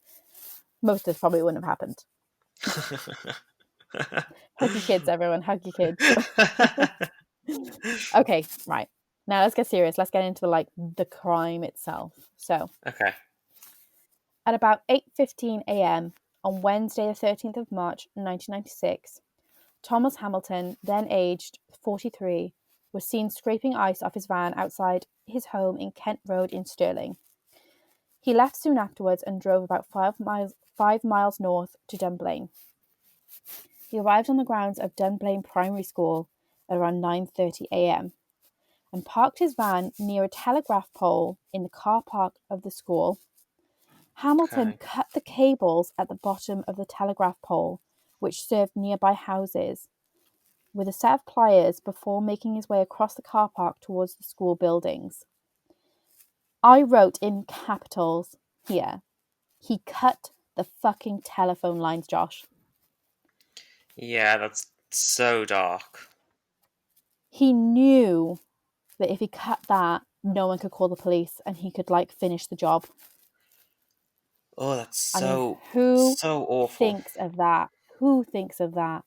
most of this probably wouldn't have happened. Hug your kids, everyone, hug your kids. Okay, right. Now let's get serious. Let's get into like the crime itself. So Okay. at about 8:15 a.m. on Wednesday, the 13th of March, 1996, Thomas Hamilton, then aged 43, was seen scraping ice off his van outside his home in Kent Road in Stirling. He left soon afterwards and drove about 5 miles north to Dunblane. He arrived on the grounds of Dunblane Primary School at around 9:30 a.m. and parked his van near a telegraph pole in the car park of the school. Hamilton Okay. cut the cables at the bottom of the telegraph pole, which served nearby houses, with a set of pliers before making his way across the car park towards the school buildings. I wrote in capitals here, he cut the fucking telephone lines, Josh. Yeah, that's so dark. He knew that if he cut that, no one could call the police and he could like finish the job. Oh, that's I mean, so who so awful. thinks of that? Who thinks of that?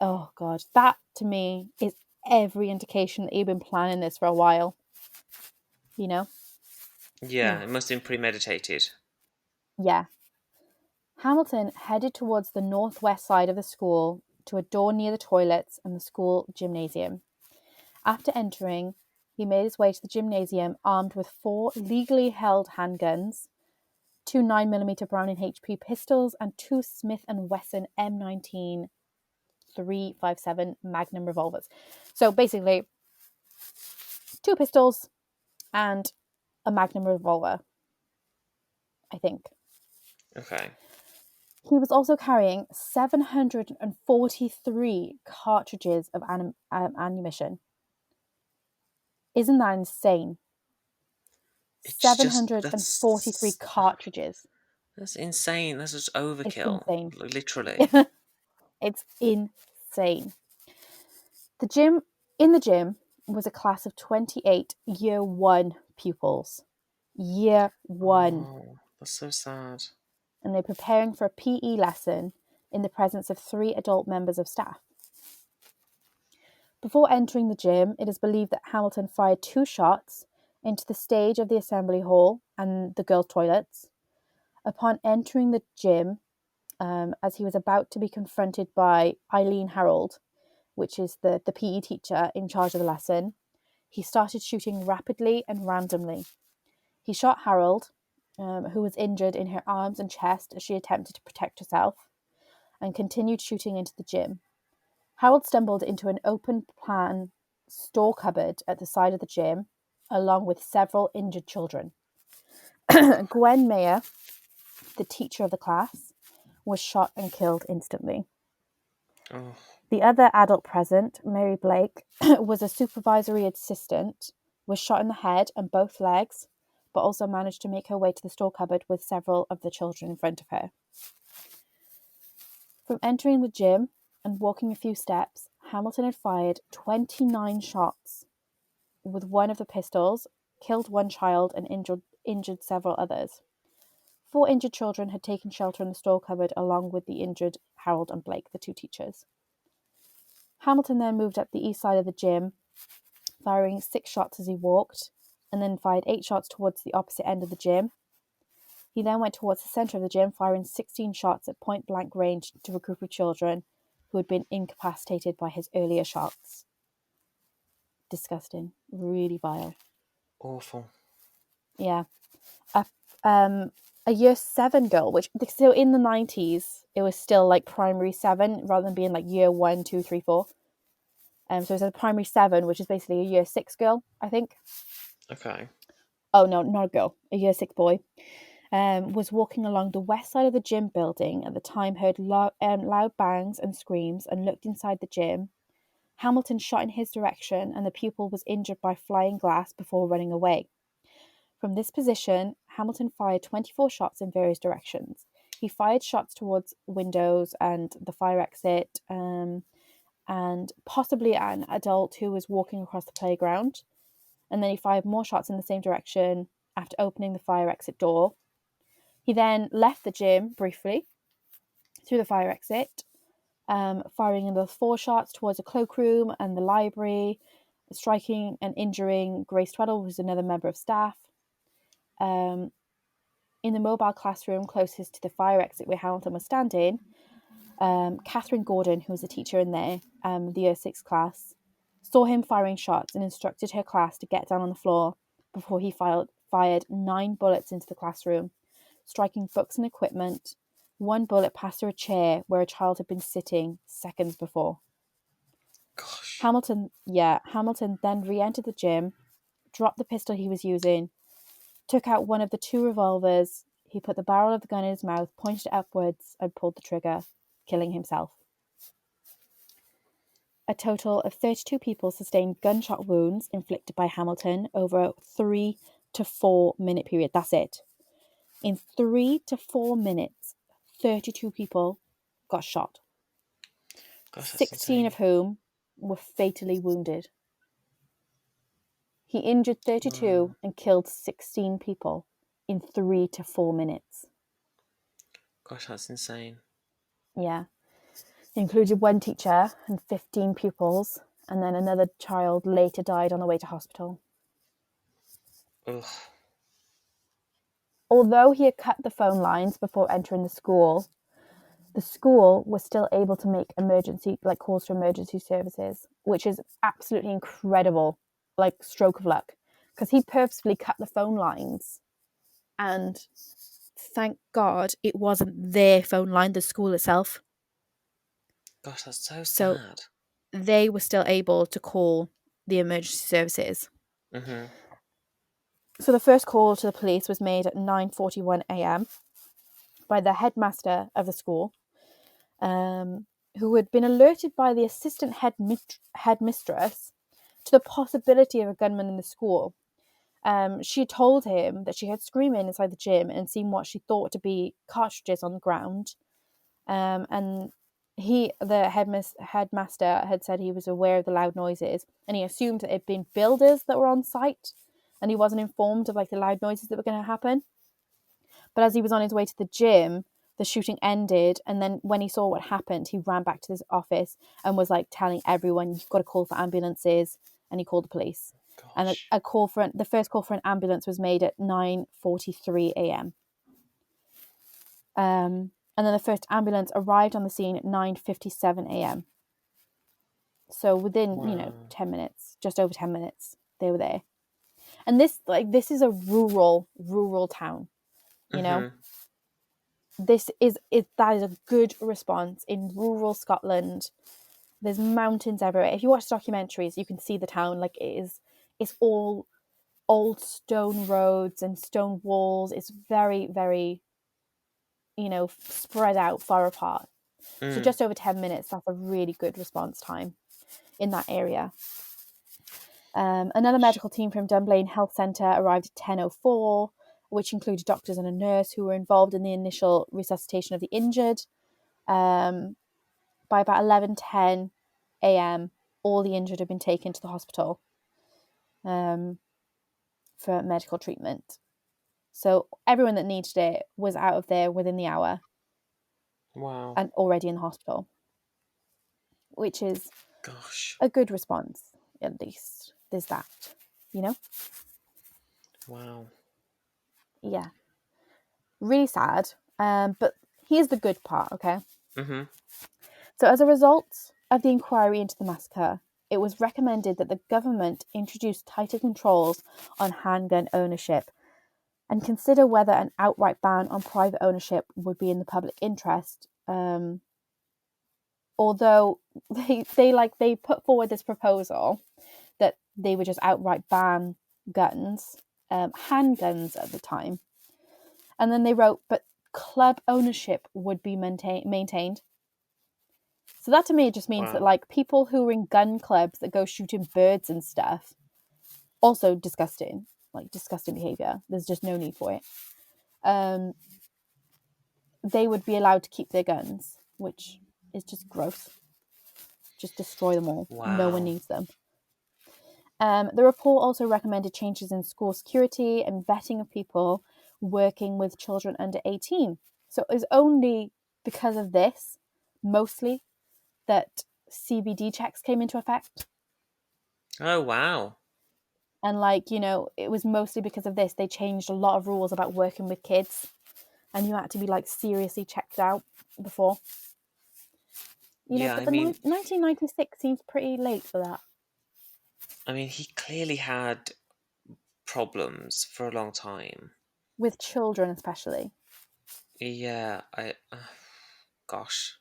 Oh god, that to me is every indication that he'd been planning this for a while, you know? Yeah, Ugh. it must have been premeditated. Yeah. Hamilton headed towards the northwest side of the school to a door near the toilets and the school gymnasium. After entering, he made his way to the gymnasium armed with 4 legally held handguns, 2 9mm Browning HP pistols, and 2 Smith & Wesson M19 357 Magnum revolvers. So basically, 2 pistols and a Magnum revolver, I think. Okay. He was also carrying 743 cartridges of ammunition. Isn't that insane? It's just 743 cartridges. That's insane. That's just It's overkill. insane. Literally. It's insane. In the gym was a class of 28 year 1 pupils. Year 1. Oh, that's so sad. And they're preparing for a PE lesson in the presence of 3 adult members of staff. Before entering the gym, it is believed that Hamilton fired 2 shots into the stage of the assembly hall and the girls' toilets. Upon entering the gym, as he was about to be confronted by Eileen Harold, which is the PE teacher in charge of the lesson, he started shooting rapidly and randomly. He shot Harold, who was injured in her arms and chest as she attempted to protect herself, and continued shooting into the gym. Harold stumbled into an open-plan store cupboard at the side of the gym, along with several injured children. Gwen Mayer, the teacher of the class, was shot and killed instantly. Oh. The other adult present, Mary Blake, was a supervisory assistant, was shot in the head and both legs, but also managed to make her way to the store cupboard with several of the children in front of her. From entering the gym and walking a few steps, Hamilton had fired 29 shots with one of the pistols, killed 1 child and injured several others. 4 injured children had taken shelter in the store cupboard along with the injured Harold and Blake, the 2 teachers. Hamilton then moved up the east side of the gym, firing 6 shots as he walked, and then fired 8 shots towards the opposite end of the gym. He then went towards the centre of the gym, firing 16 shots at point-blank range to a group of children who had been incapacitated by his earlier shots. Disgusting. Really vile. Awful. Yeah. A year 7 girl, which, so in the 90s, it was still like primary 7 rather than being like year 1, 2, 3, 4. So it was a primary 7, which is basically a year 6 girl, I think. Okay. Oh, no, not a girl. A year 6 boy. Was walking along the west side of the gym building at the time, heard loud bangs and screams, and looked inside the gym. Hamilton shot in his direction, and the pupil was injured by flying glass before running away. From this position, Hamilton fired 24 shots in various directions. He fired shots towards windows and the fire exit, and possibly at an adult who was walking across the playground. And then he fired more shots in the same direction after opening the fire exit door. He then left the gym briefly through the fire exit, firing another 4 shots towards a cloakroom and the library, striking and injuring Grace Tweddle, who was another member of staff. In the mobile classroom closest to the fire exit where Hamilton was standing, Catherine Gordon, who was a teacher in there, the year 6 class, saw him firing shots and instructed her class to get down on the floor before he fired 9 bullets into the classroom, striking books and equipment. 1 bullet passed through a chair where a child had been sitting seconds before. Gosh. Hamilton then re-entered the gym, dropped the pistol he was using, took out one of the 2 revolvers. He put the barrel of the gun in his mouth, pointed it upwards, and pulled the trigger, killing himself. A total of 32 people sustained gunshot wounds inflicted by Hamilton over a 3 to 4 minute period. That's it. In 3 to 4 minutes, 32 people got shot. Gosh, that's 16 insane. of whom were fatally wounded. He injured 32 and killed 16 people in 3 to 4 minutes. Gosh, that's insane. Yeah. It included 1 teacher and 15 pupils, and then another child later died on the way to hospital. Ugh. Although he had cut the phone lines before entering the school was still able to make emergency like calls to emergency services, which is absolutely incredible, like stroke of luck, because he purposefully cut the phone lines, and thank God it wasn't their phone line, the school itself. Gosh, that's so So sad. they were still able to call the emergency services. Mm-hmm. So the first call to the police was made at 9:41 a.m. by the headmaster of the school, who had been alerted by the assistant headmistress to the possibility of a gunman in the school. She told him that she heard screaming inside the gym and seen what she thought to be cartridges on the ground. And the headmaster, had said he was aware of the loud noises, and he assumed that it had been builders that were on site, and he wasn't informed of like the loud noises that were going to happen. But as he was on his way to the gym, the shooting ended, and then when he saw what happened, he ran back to his office and was like telling everyone, "You've got to call for ambulances," and he called the police. And Gosh. the first call for an ambulance was made at 9:43 a.m. And then the first ambulance arrived on the scene at 9:57 a.m. So within, Wow. 10 minutes, just over 10 minutes, they were there. And this is a rural town, you know. Mm-hmm. That is a good response in rural Scotland. There's mountains everywhere. If you watch documentaries, you can see the town like it's all old stone roads and stone walls. It's very, very, spread out far apart. So Mm. just over 10 minutes, that's a really good response time in that area. Another medical team from Dunblane Health Centre arrived at 10:04, which included doctors and a nurse who were involved in the initial resuscitation of the injured. By about 11:10 a.m., all the injured had been taken to the hospital for medical treatment. So everyone that needed it was out of there within the hour Wow. and already in the hospital, which is Gosh. a good response, at least. There's that, you know? Wow. Yeah. Really sad. But here's the good part, okay? Mm-hmm. So as a result of the inquiry into the massacre, it was recommended that the government introduce tighter controls on handgun ownership and consider whether an outright ban on private ownership would be in the public interest. Although they put forward this proposal that they would just outright ban guns, handguns at the time, and then they wrote, but club ownership would be maintained. So that to me just means that Wow. like people who are in gun clubs that go shooting birds and stuff, also disgusting, like disgusting behavior. There's just no need for it. They would be allowed to keep their guns, which is just gross. Just destroy them all. No one Wow. needs them. The report also recommended changes in school security and vetting of people working with children under 18. So it was only because of this, mostly, that CBD checks came into effect. Oh, wow. And it was mostly because of this they changed a lot of rules about working with kids, and you had to be like seriously checked out before. Yeah, But the 1996 seems pretty late for that. he clearly had problems for a long time. With children especially. Yeah, gosh,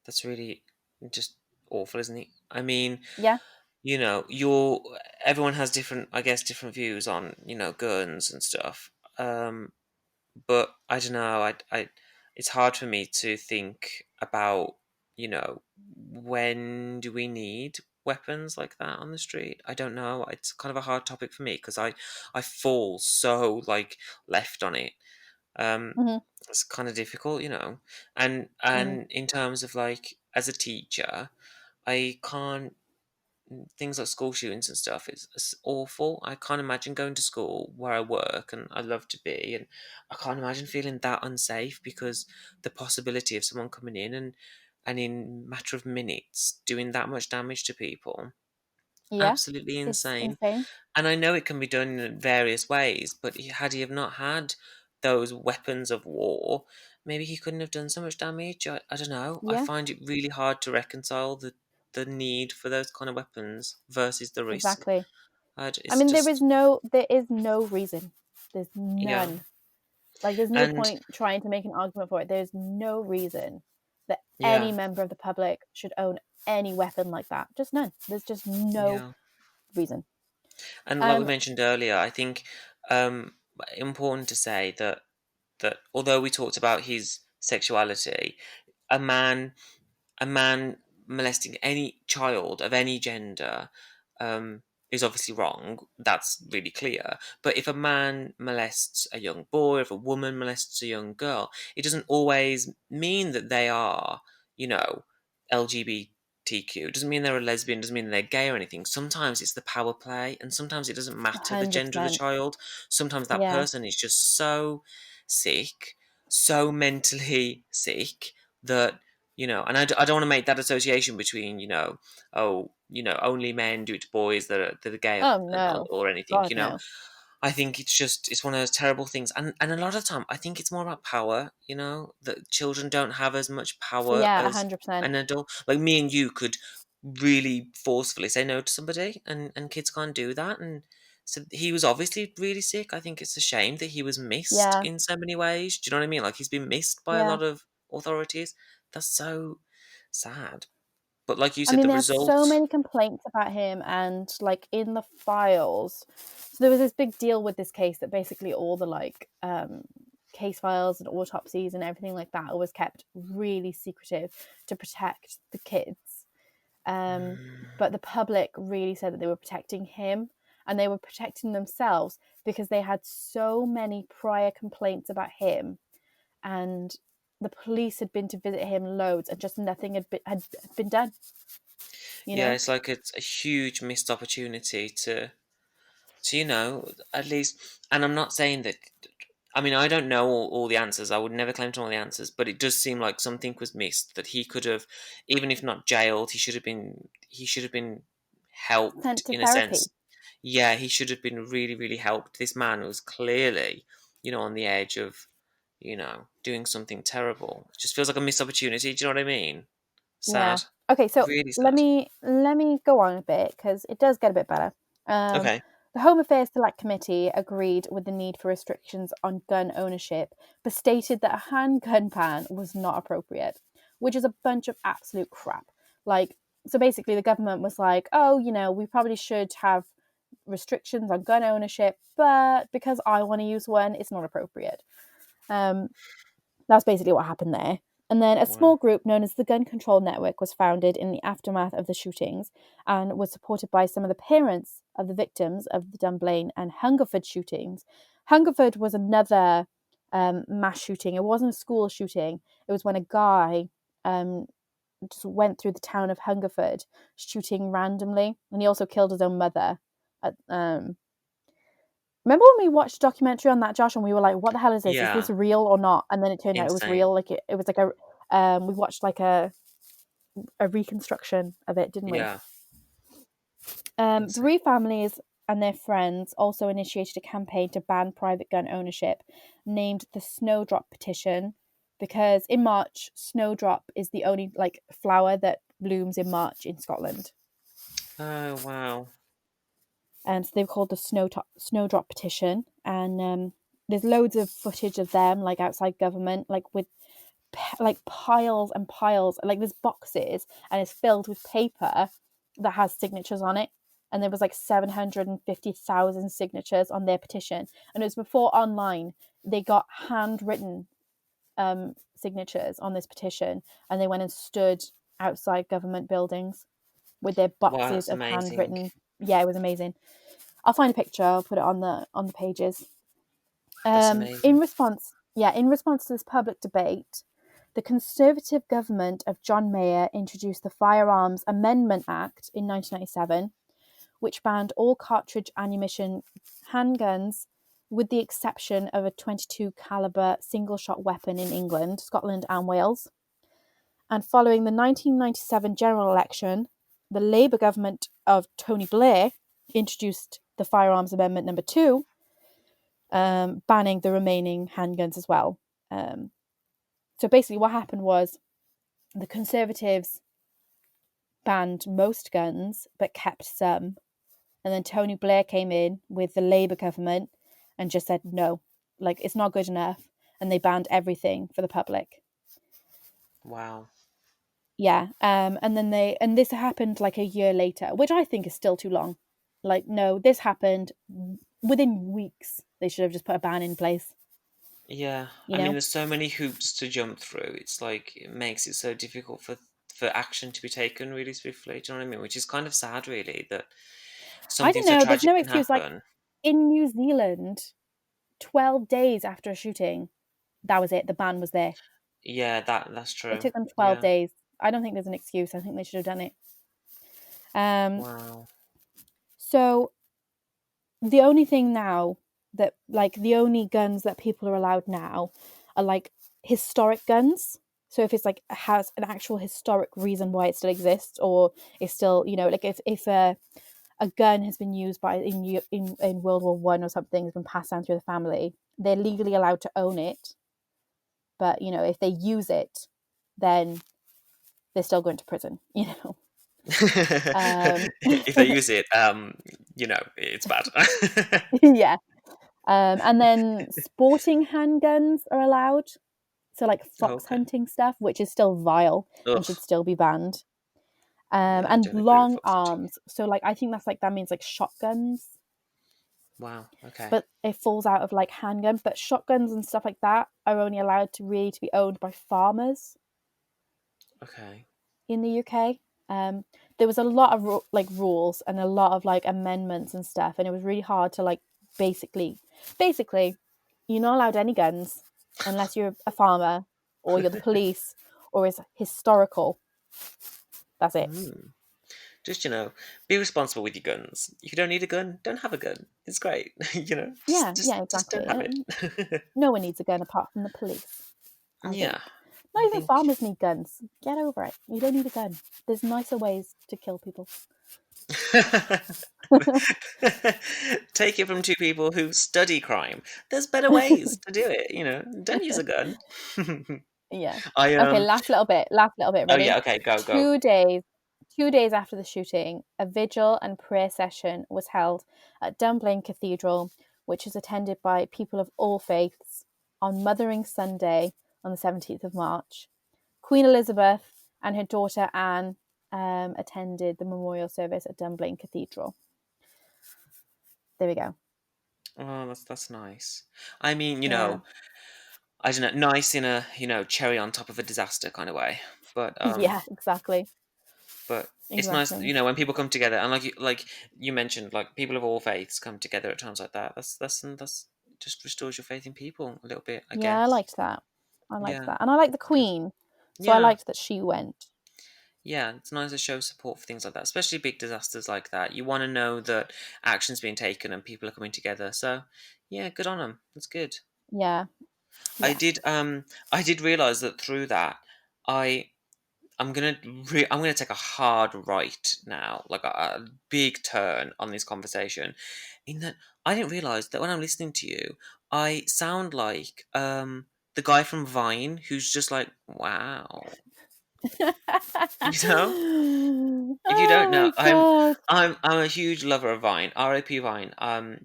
that's really just awful, isn't it? Yeah. You're everyone has different, I guess, different views on, guns and stuff. But I don't know. It's hard for me to think about, when do we need weapons like that on the street? I don't know. It's kind of a hard topic for me because I fall so like left on it. Um, Hmm. it's kind of difficult, And Hmm. in terms of like as a teacher, I can't things like school shootings and stuff is awful. I can't imagine going to school where I work and I love to be, and I can't imagine feeling that unsafe because the possibility of someone coming in and in a matter of minutes doing that much damage to people, Yeah. absolutely It's insane. insane. And I know it can be done in various ways, but had he have not had those weapons of war, maybe he couldn't have done so much damage. I don't know. I Yeah, find it really hard to reconcile the need for those kind of weapons versus the risk. exactly. I It's mean, just, there is no reason. There's yeah. none. Like, there's no And point trying to make an argument for it. There's no reason that any yeah, member of the public should own any weapon like that. Just none. There's just no yeah. reason. And like we Um, mentioned earlier, I think um important to say that although we talked about his sexuality, a man a man molesting any child of any gender um, is obviously wrong. That's really clear. But if a man molests a young boy, if a woman molests a young girl, it doesn't always mean that they are, you know, LGBTQ. It doesn't mean they're a lesbian, doesn't mean they're gay or anything. Sometimes it's the power play, and sometimes it doesn't matter the gender of the 100%. child. Sometimes that Yeah. person is just so sick, so mentally sick that and I don't want to make that association between, oh, only men do it to boys that are gay Oh and, no. or anything, God no. I think it's one of those terrible things, and a lot of the time I think it's more about power, that children don't have as much power Yeah, as 100%. an adult. Like me and you could really forcefully say no to somebody, and kids can't do that, and so he was obviously really sick. I think it's a shame that he was missed Yeah. in so many ways. Do you know what I mean? Like he's been missed by a Yeah. lot of authorities. That's so sad. But like you I said, mean, the there's result. so many complaints about him, and like in the files. So there was this big deal with this case that basically all the case files and autopsies and everything like that was kept really secretive to protect the kids. But the public really said that they were protecting him, and they were protecting themselves because they had so many prior complaints about him, and the police had been to visit him loads, and just nothing had been done. You Yeah, know? it's like it's a huge missed opportunity to at least. And I'm not saying that. I mean, I don't know all the answers. I would never claim to know all the answers, but it does seem like something was missed that he could have, even if not jailed, he should have been helped Sent to in a therapy. sense. Yeah, he should have been really, really helped. This man was clearly, on the edge of, doing something terrible. It just feels like a missed opportunity. Do you know what I mean? Yeah. Sad. Okay, so Really let sad. me let me go on a bit because it does get a bit better. Um, Okay. the Home Affairs Select Committee agreed with the need for restrictions on gun ownership, but stated that a handgun ban was not appropriate, which is a bunch of absolute crap. Like, so basically, the government was like, "Oh, we probably should have restrictions on gun ownership, but because I want to use one, it's not appropriate." Um, That's basically what happened there. And then a Wow. small group known as the Gun Control Network was founded in the aftermath of the shootings and was supported by some of the parents of the victims of the Dunblane and Hungerford shootings. Hungerford was another mass shooting. It wasn't a school shooting. It was when a guy just went through the town of Hungerford shooting randomly, and he also killed his own mother. Remember when we watched a documentary on that, Josh, and we were like, "What the hell is this? Is this Yeah. real or not?" And then it turned out it was Insane. real. Like it was like we watched like a reconstruction of it, didn't we? Yeah. Insane. Bereaved families and their friends also initiated a campaign to ban private gun ownership, named the Snowdrop Petition, because in March, snowdrop is the only like flower that blooms in March in Scotland. Oh, wow. And so they've called the Snowdrop Petition, and there's loads of footage of them like outside government, like with like piles and piles, like there's boxes, and it's filled with paper that has signatures on it. And there was like 750,000 signatures on their petition, and it was before online. They got handwritten signatures on this petition, and they went and stood outside government buildings with their Wow, boxes that's of amazing. handwritten. Yeah, it was amazing. I'll find a picture. I'll put it on the pages. That's In amazing. response, in response to this public debate, the Conservative government of John Mayer introduced the Firearms Amendment Act in 1997, which banned all cartridge ammunition handguns, with the exception of a 22 caliber single shot weapon in England, Scotland, and Wales. And following the 1997 general election, the Labour government of Tony Blair introduced the Firearms Amendment Number 2, banning the remaining handguns as well. So basically what happened was the Conservatives banned most guns but kept some. And then Tony Blair came in with the Labour government and just said, no, like, it's not good enough. And they banned everything for the public. Wow. Yeah. And this happened like a year later, which I think is still too long. Like, no, this happened within weeks. They should have just put a ban in place. Yeah, You I mean, know? there's so many hoops to jump through. It's like it makes it so difficult for action to be taken really swiftly. Do you know what I mean? Which is kind of sad, really, that I something don't so know. There's tragic no can excuse. Like, happen. in New Zealand, 12 days after a shooting, that was it. The ban was there. Yeah, that's It true. took them 12 Yeah. days. I don't think there's an excuse. I think they should have done it. Wow. So the only thing now that, like, the only guns that people are allowed now are like historic guns. So if it's like has an actual historic reason why it still exists, or it's still, you know, like if a gun has been used by in World War One or something, has been passed down through the family, they're legally allowed to own it. But you know, if they use it, then they're still going to prison. You know. If they use it, it's bad. Yeah. And then sporting handguns are allowed. So like fox Okay. hunting stuff, which is still vile and should Ugh. still be banned. Yeah, I And don't agree with long fox hunting. arms. So like I think that means like shotguns, Wow. Okay. but it falls out of like handgun. But shotguns and stuff like that are only allowed to really to be owned by farmers Okay. in the UK. There was a lot of rules and a lot of like amendments and stuff, and it was really hard to like basically, you're not allowed any guns unless you're a farmer or you're the police or it's historical. That's it. Just, be responsible with your guns. If you don't need a gun, don't have a gun. It's great. Yeah, Just, yeah, just don't exactly. have it. No one needs a gun apart from the police, I Yeah, think. Not I even think. farmers need guns. Get over it. You don't need a gun. There's nicer ways to kill people. Take it from two people who study crime. There's better ways to do it, Don't use a gun. Yeah. I Okay, last little bit. Oh Ready? yeah, okay, go. 2 days. 2 days after the shooting, a vigil and prayer session was held at Dunblane Cathedral, which is attended by people of all faiths, on Mothering Sunday on the 17th of March. Queen Elizabeth and her daughter Anne attended the memorial service at Dunblane Cathedral. There we go. Oh, that's nice. I mean, Yeah. I don't know, nice in a, cherry on top of a disaster kind of way. But Yeah, exactly. but it's nice, Exactly. when people come together, and like you mentioned, like people of all faiths come together at times like that. That's just restores your faith in people a little bit, I Yeah, I guess. liked that. I liked Yeah, that. And I like the it's good. Queen. So I Yeah, liked that she went. yeah, it's nice to show support for things like that, especially big disasters like that. You want to know that action's being taken and people are coming together. So, yeah, good on them. That's good. Yeah. I Yeah. did I did realize that through that I I'm gonna take a hard right now, like a big turn on this conversation. In that I didn't realize that when I'm listening to you, I sound like the guy from Vine who's just like, wow, you know. If you don't Oh know, my god. I'm a huge lover of Vine. R.I.P. Vine.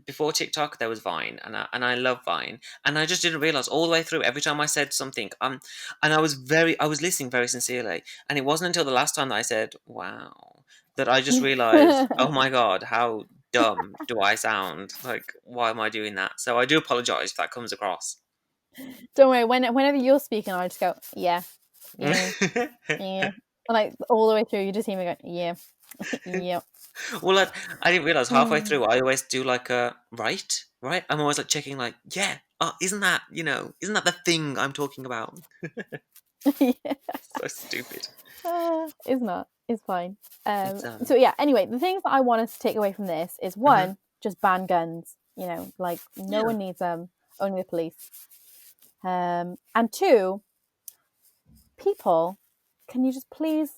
Before TikTok, there was Vine, and I love Vine. And I just didn't realize all the way through. Every time I said something, and I was listening very sincerely. And it wasn't until the last time that I said, "Wow," that I just realized, oh my god, how dumb do I sound? Like, why am I doing that? So I do apologize if that comes across. Don't worry, whenever you're speaking, I just go, yeah, yeah, yeah. Like all the way through, you just hear me go, yeah, yeah. Well, I didn't realize halfway through. I always do like a right. I'm always like checking, like, yeah. Oh, isn't that the thing I'm talking about? Yeah. So stupid. It's not. It's fine. It's So yeah. Anyway, the things that I want us to take away from this is mhm. one, just ban guns. You know, like no Yeah, one needs them. Only the police. And two, people, can you just please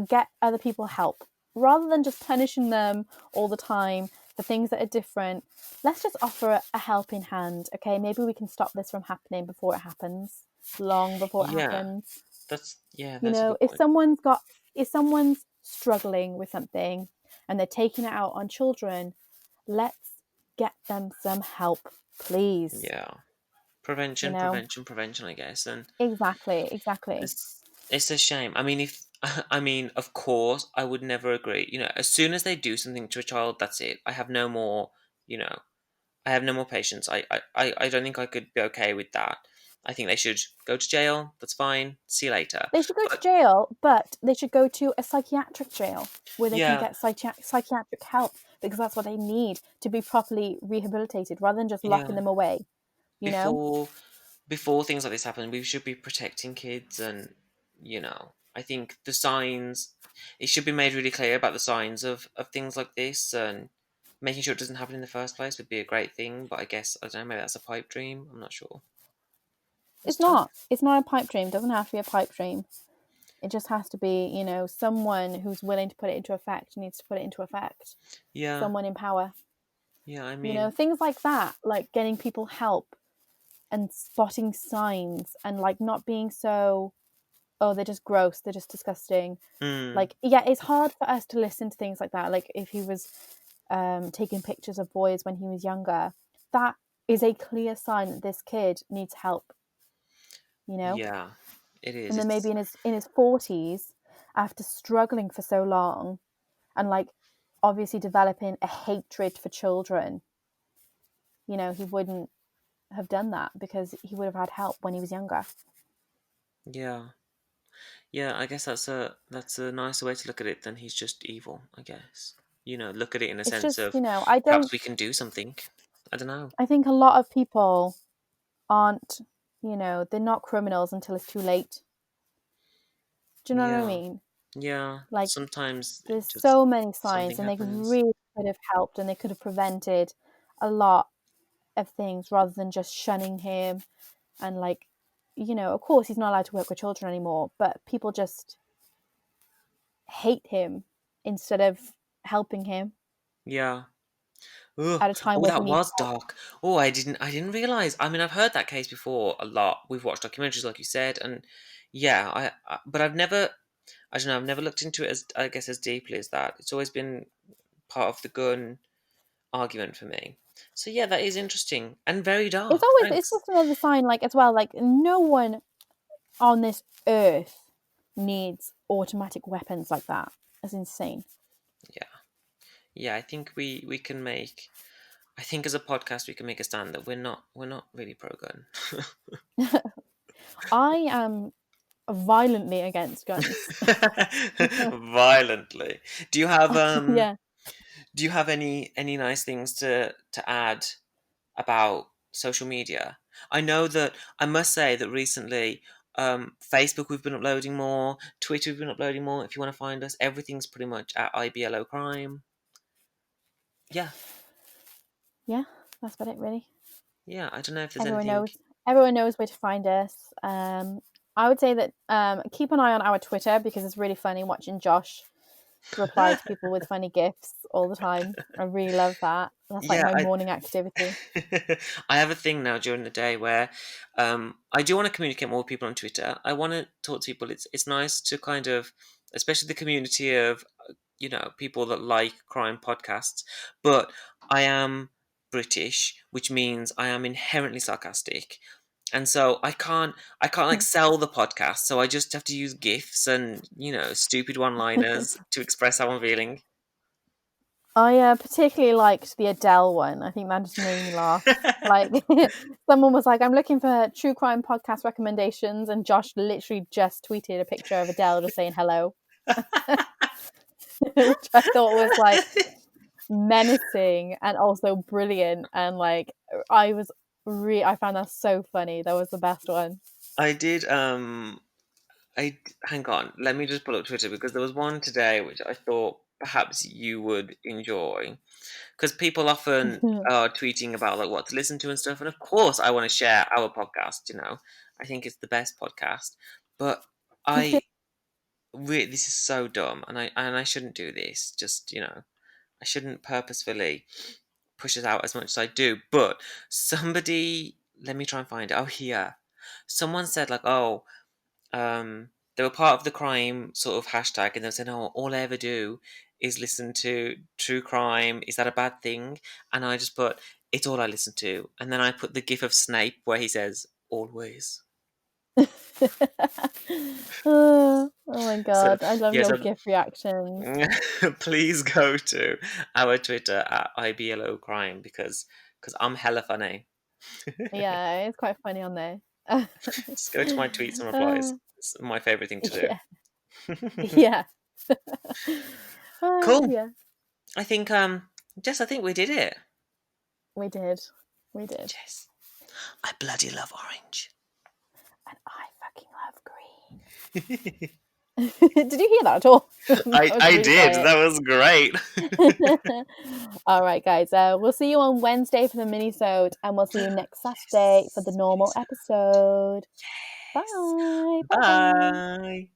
get other people help rather than just punishing them all the time, for things that are different, let's just offer a helping hand, okay? Maybe we can stop this from happening before it happens, long before it Yeah, happens. that's You a know, good point. if someone's struggling with something and they're taking it out on children, let's get them some help, please. Yeah, You prevention, know, prevention, prevention. I guess, and exactly. it's a shame. I mean, if I mean, of course, I would never agree. You know, as soon as they do something to a child, that's it. I have no more. You know, I have no more patience. I don't think I could be okay with that. I think they should go to jail. That's fine. See you later. They should go to But jail, but they should go to a psychiatric jail where they can yeah, get psychiatric help, because that's what they need to be properly rehabilitated, rather than just locking yeah. them away, you know? Before before things like this happen, we should be protecting kids, and I think the signs. It should be made really clear about the signs of things like this, and making sure it doesn't happen in the first place would be a great thing. But I guess I don't know. Maybe that's a pipe dream. I'm not sure. It's It's tough. not. It's not a pipe dream. It doesn't have to be a pipe dream. It just has to be, someone who's willing to put it into effect needs to put it into effect. Yeah, Someone in power. yeah. I mean, Things like that, like getting people help and spotting signs and like not being so, oh, they're just gross, they're just disgusting. mm, Like, yeah, it's hard for us to listen to things like that. Like if he was taking pictures of boys when he was younger, that is a clear sign that this kid needs help, you know? yeah. It is. And then maybe It's in his 40s, after struggling for so long and like obviously developing a hatred for children, he wouldn't have done that because he would have had help when he was younger. yeah. Yeah, I guess that's a nicer way to look at it than he's just evil, I guess. Look at it in a It's sense just, of I perhaps don't, we can do something. I don't know. I think a lot of people aren't, they're not criminals until it's too late. Do you know what I Yeah. mean? Yeah. Like, Sometimes it there's just so many signs something and they happens. really could have helped and they could have prevented a lot of things rather than just shunning him and like, of course he's not allowed to work with children anymore, but people just hate him instead of helping him Yeah. Ugh. at a time Oh, where he that needs was help. dark. Oh, I didn't realize. I mean, I've heard that case before a lot. We've watched documentaries, like you said, and yeah, but I've never, I don't know, I've never looked into it as, I guess, as deeply as that. It's always been part of the gun argument for me. So yeah, that is interesting and very dark. It's Thanks. just another sign, like, as well, like, no one on this earth needs automatic weapons like that. That's insane. Yeah, yeah. I think we can make. I think as a podcast we can make a stand that we're not really pro gun. I am violently against guns. Violently. Do you have Yeah. do you have any nice things to add about social media? I know that I must say that recently, Facebook we've been uploading more, Twitter we've been uploading more. If you want to find us, everything's pretty much at IBLO Crime. Yeah, Yeah, that's about it, really. yeah. I don't know if there's Everyone anything. knows. Everyone knows where to find us. I would say that keep an eye on our Twitter because it's really funny watching Josh reply to people with funny gifs all the time. I really love that. That's like Yeah, my I morning activity. I have a thing now during the day where I do want to communicate more with people on Twitter. I want to talk to people. It's nice to kind of, especially the community of people that like crime podcasts. But I am British, which means I am inherently sarcastic, and so I can't like sell the podcast. So I just have to use gifs and stupid one-liners to express how I'm feeling. I particularly liked the Adele one. I think that just made me laugh. Like, someone was like, "I'm looking for true crime podcast recommendations," and Josh literally just tweeted a picture of Adele just saying hello, which I thought was like menacing and also brilliant. And like, I found that so funny. That was the best one. I did. I hang on. Let me just pull up Twitter because there was one today which I thought perhaps you would enjoy because people often are tweeting about like what to listen to and stuff, and of course I want to share our podcast. I think it's the best podcast, but I this is so dumb, and I shouldn't do this. Just I shouldn't purposefully push it out as much as I do. But somebody, let me try and find it. Oh, here. Someone said, like, oh, they were part of the crime sort of hashtag, and they were saying, oh, all I ever do is listen to true crime. Is that a bad thing? And I just put, it's all I listen to. And then I put the gif of Snape where he says, always. Oh my So, god, I love yeah, your so GIF reactions. please go to our Twitter at IBLO crime because I'm hella funny. Yeah, it's quite funny on there. Just go to my tweets and replies. It's my favourite thing to Yeah, do. yeah. Cool. Yeah, I think Jess, I think we did it. we did. We did. Jess, I bloody love orange. And I fucking love green. Did you hear that at all? That was I really did. quiet. That was great. All right, guys. We'll see you on Wednesday for the mini-sode, and we'll see you next Saturday for the normal episode. Bye. Bye. Bye. Bye.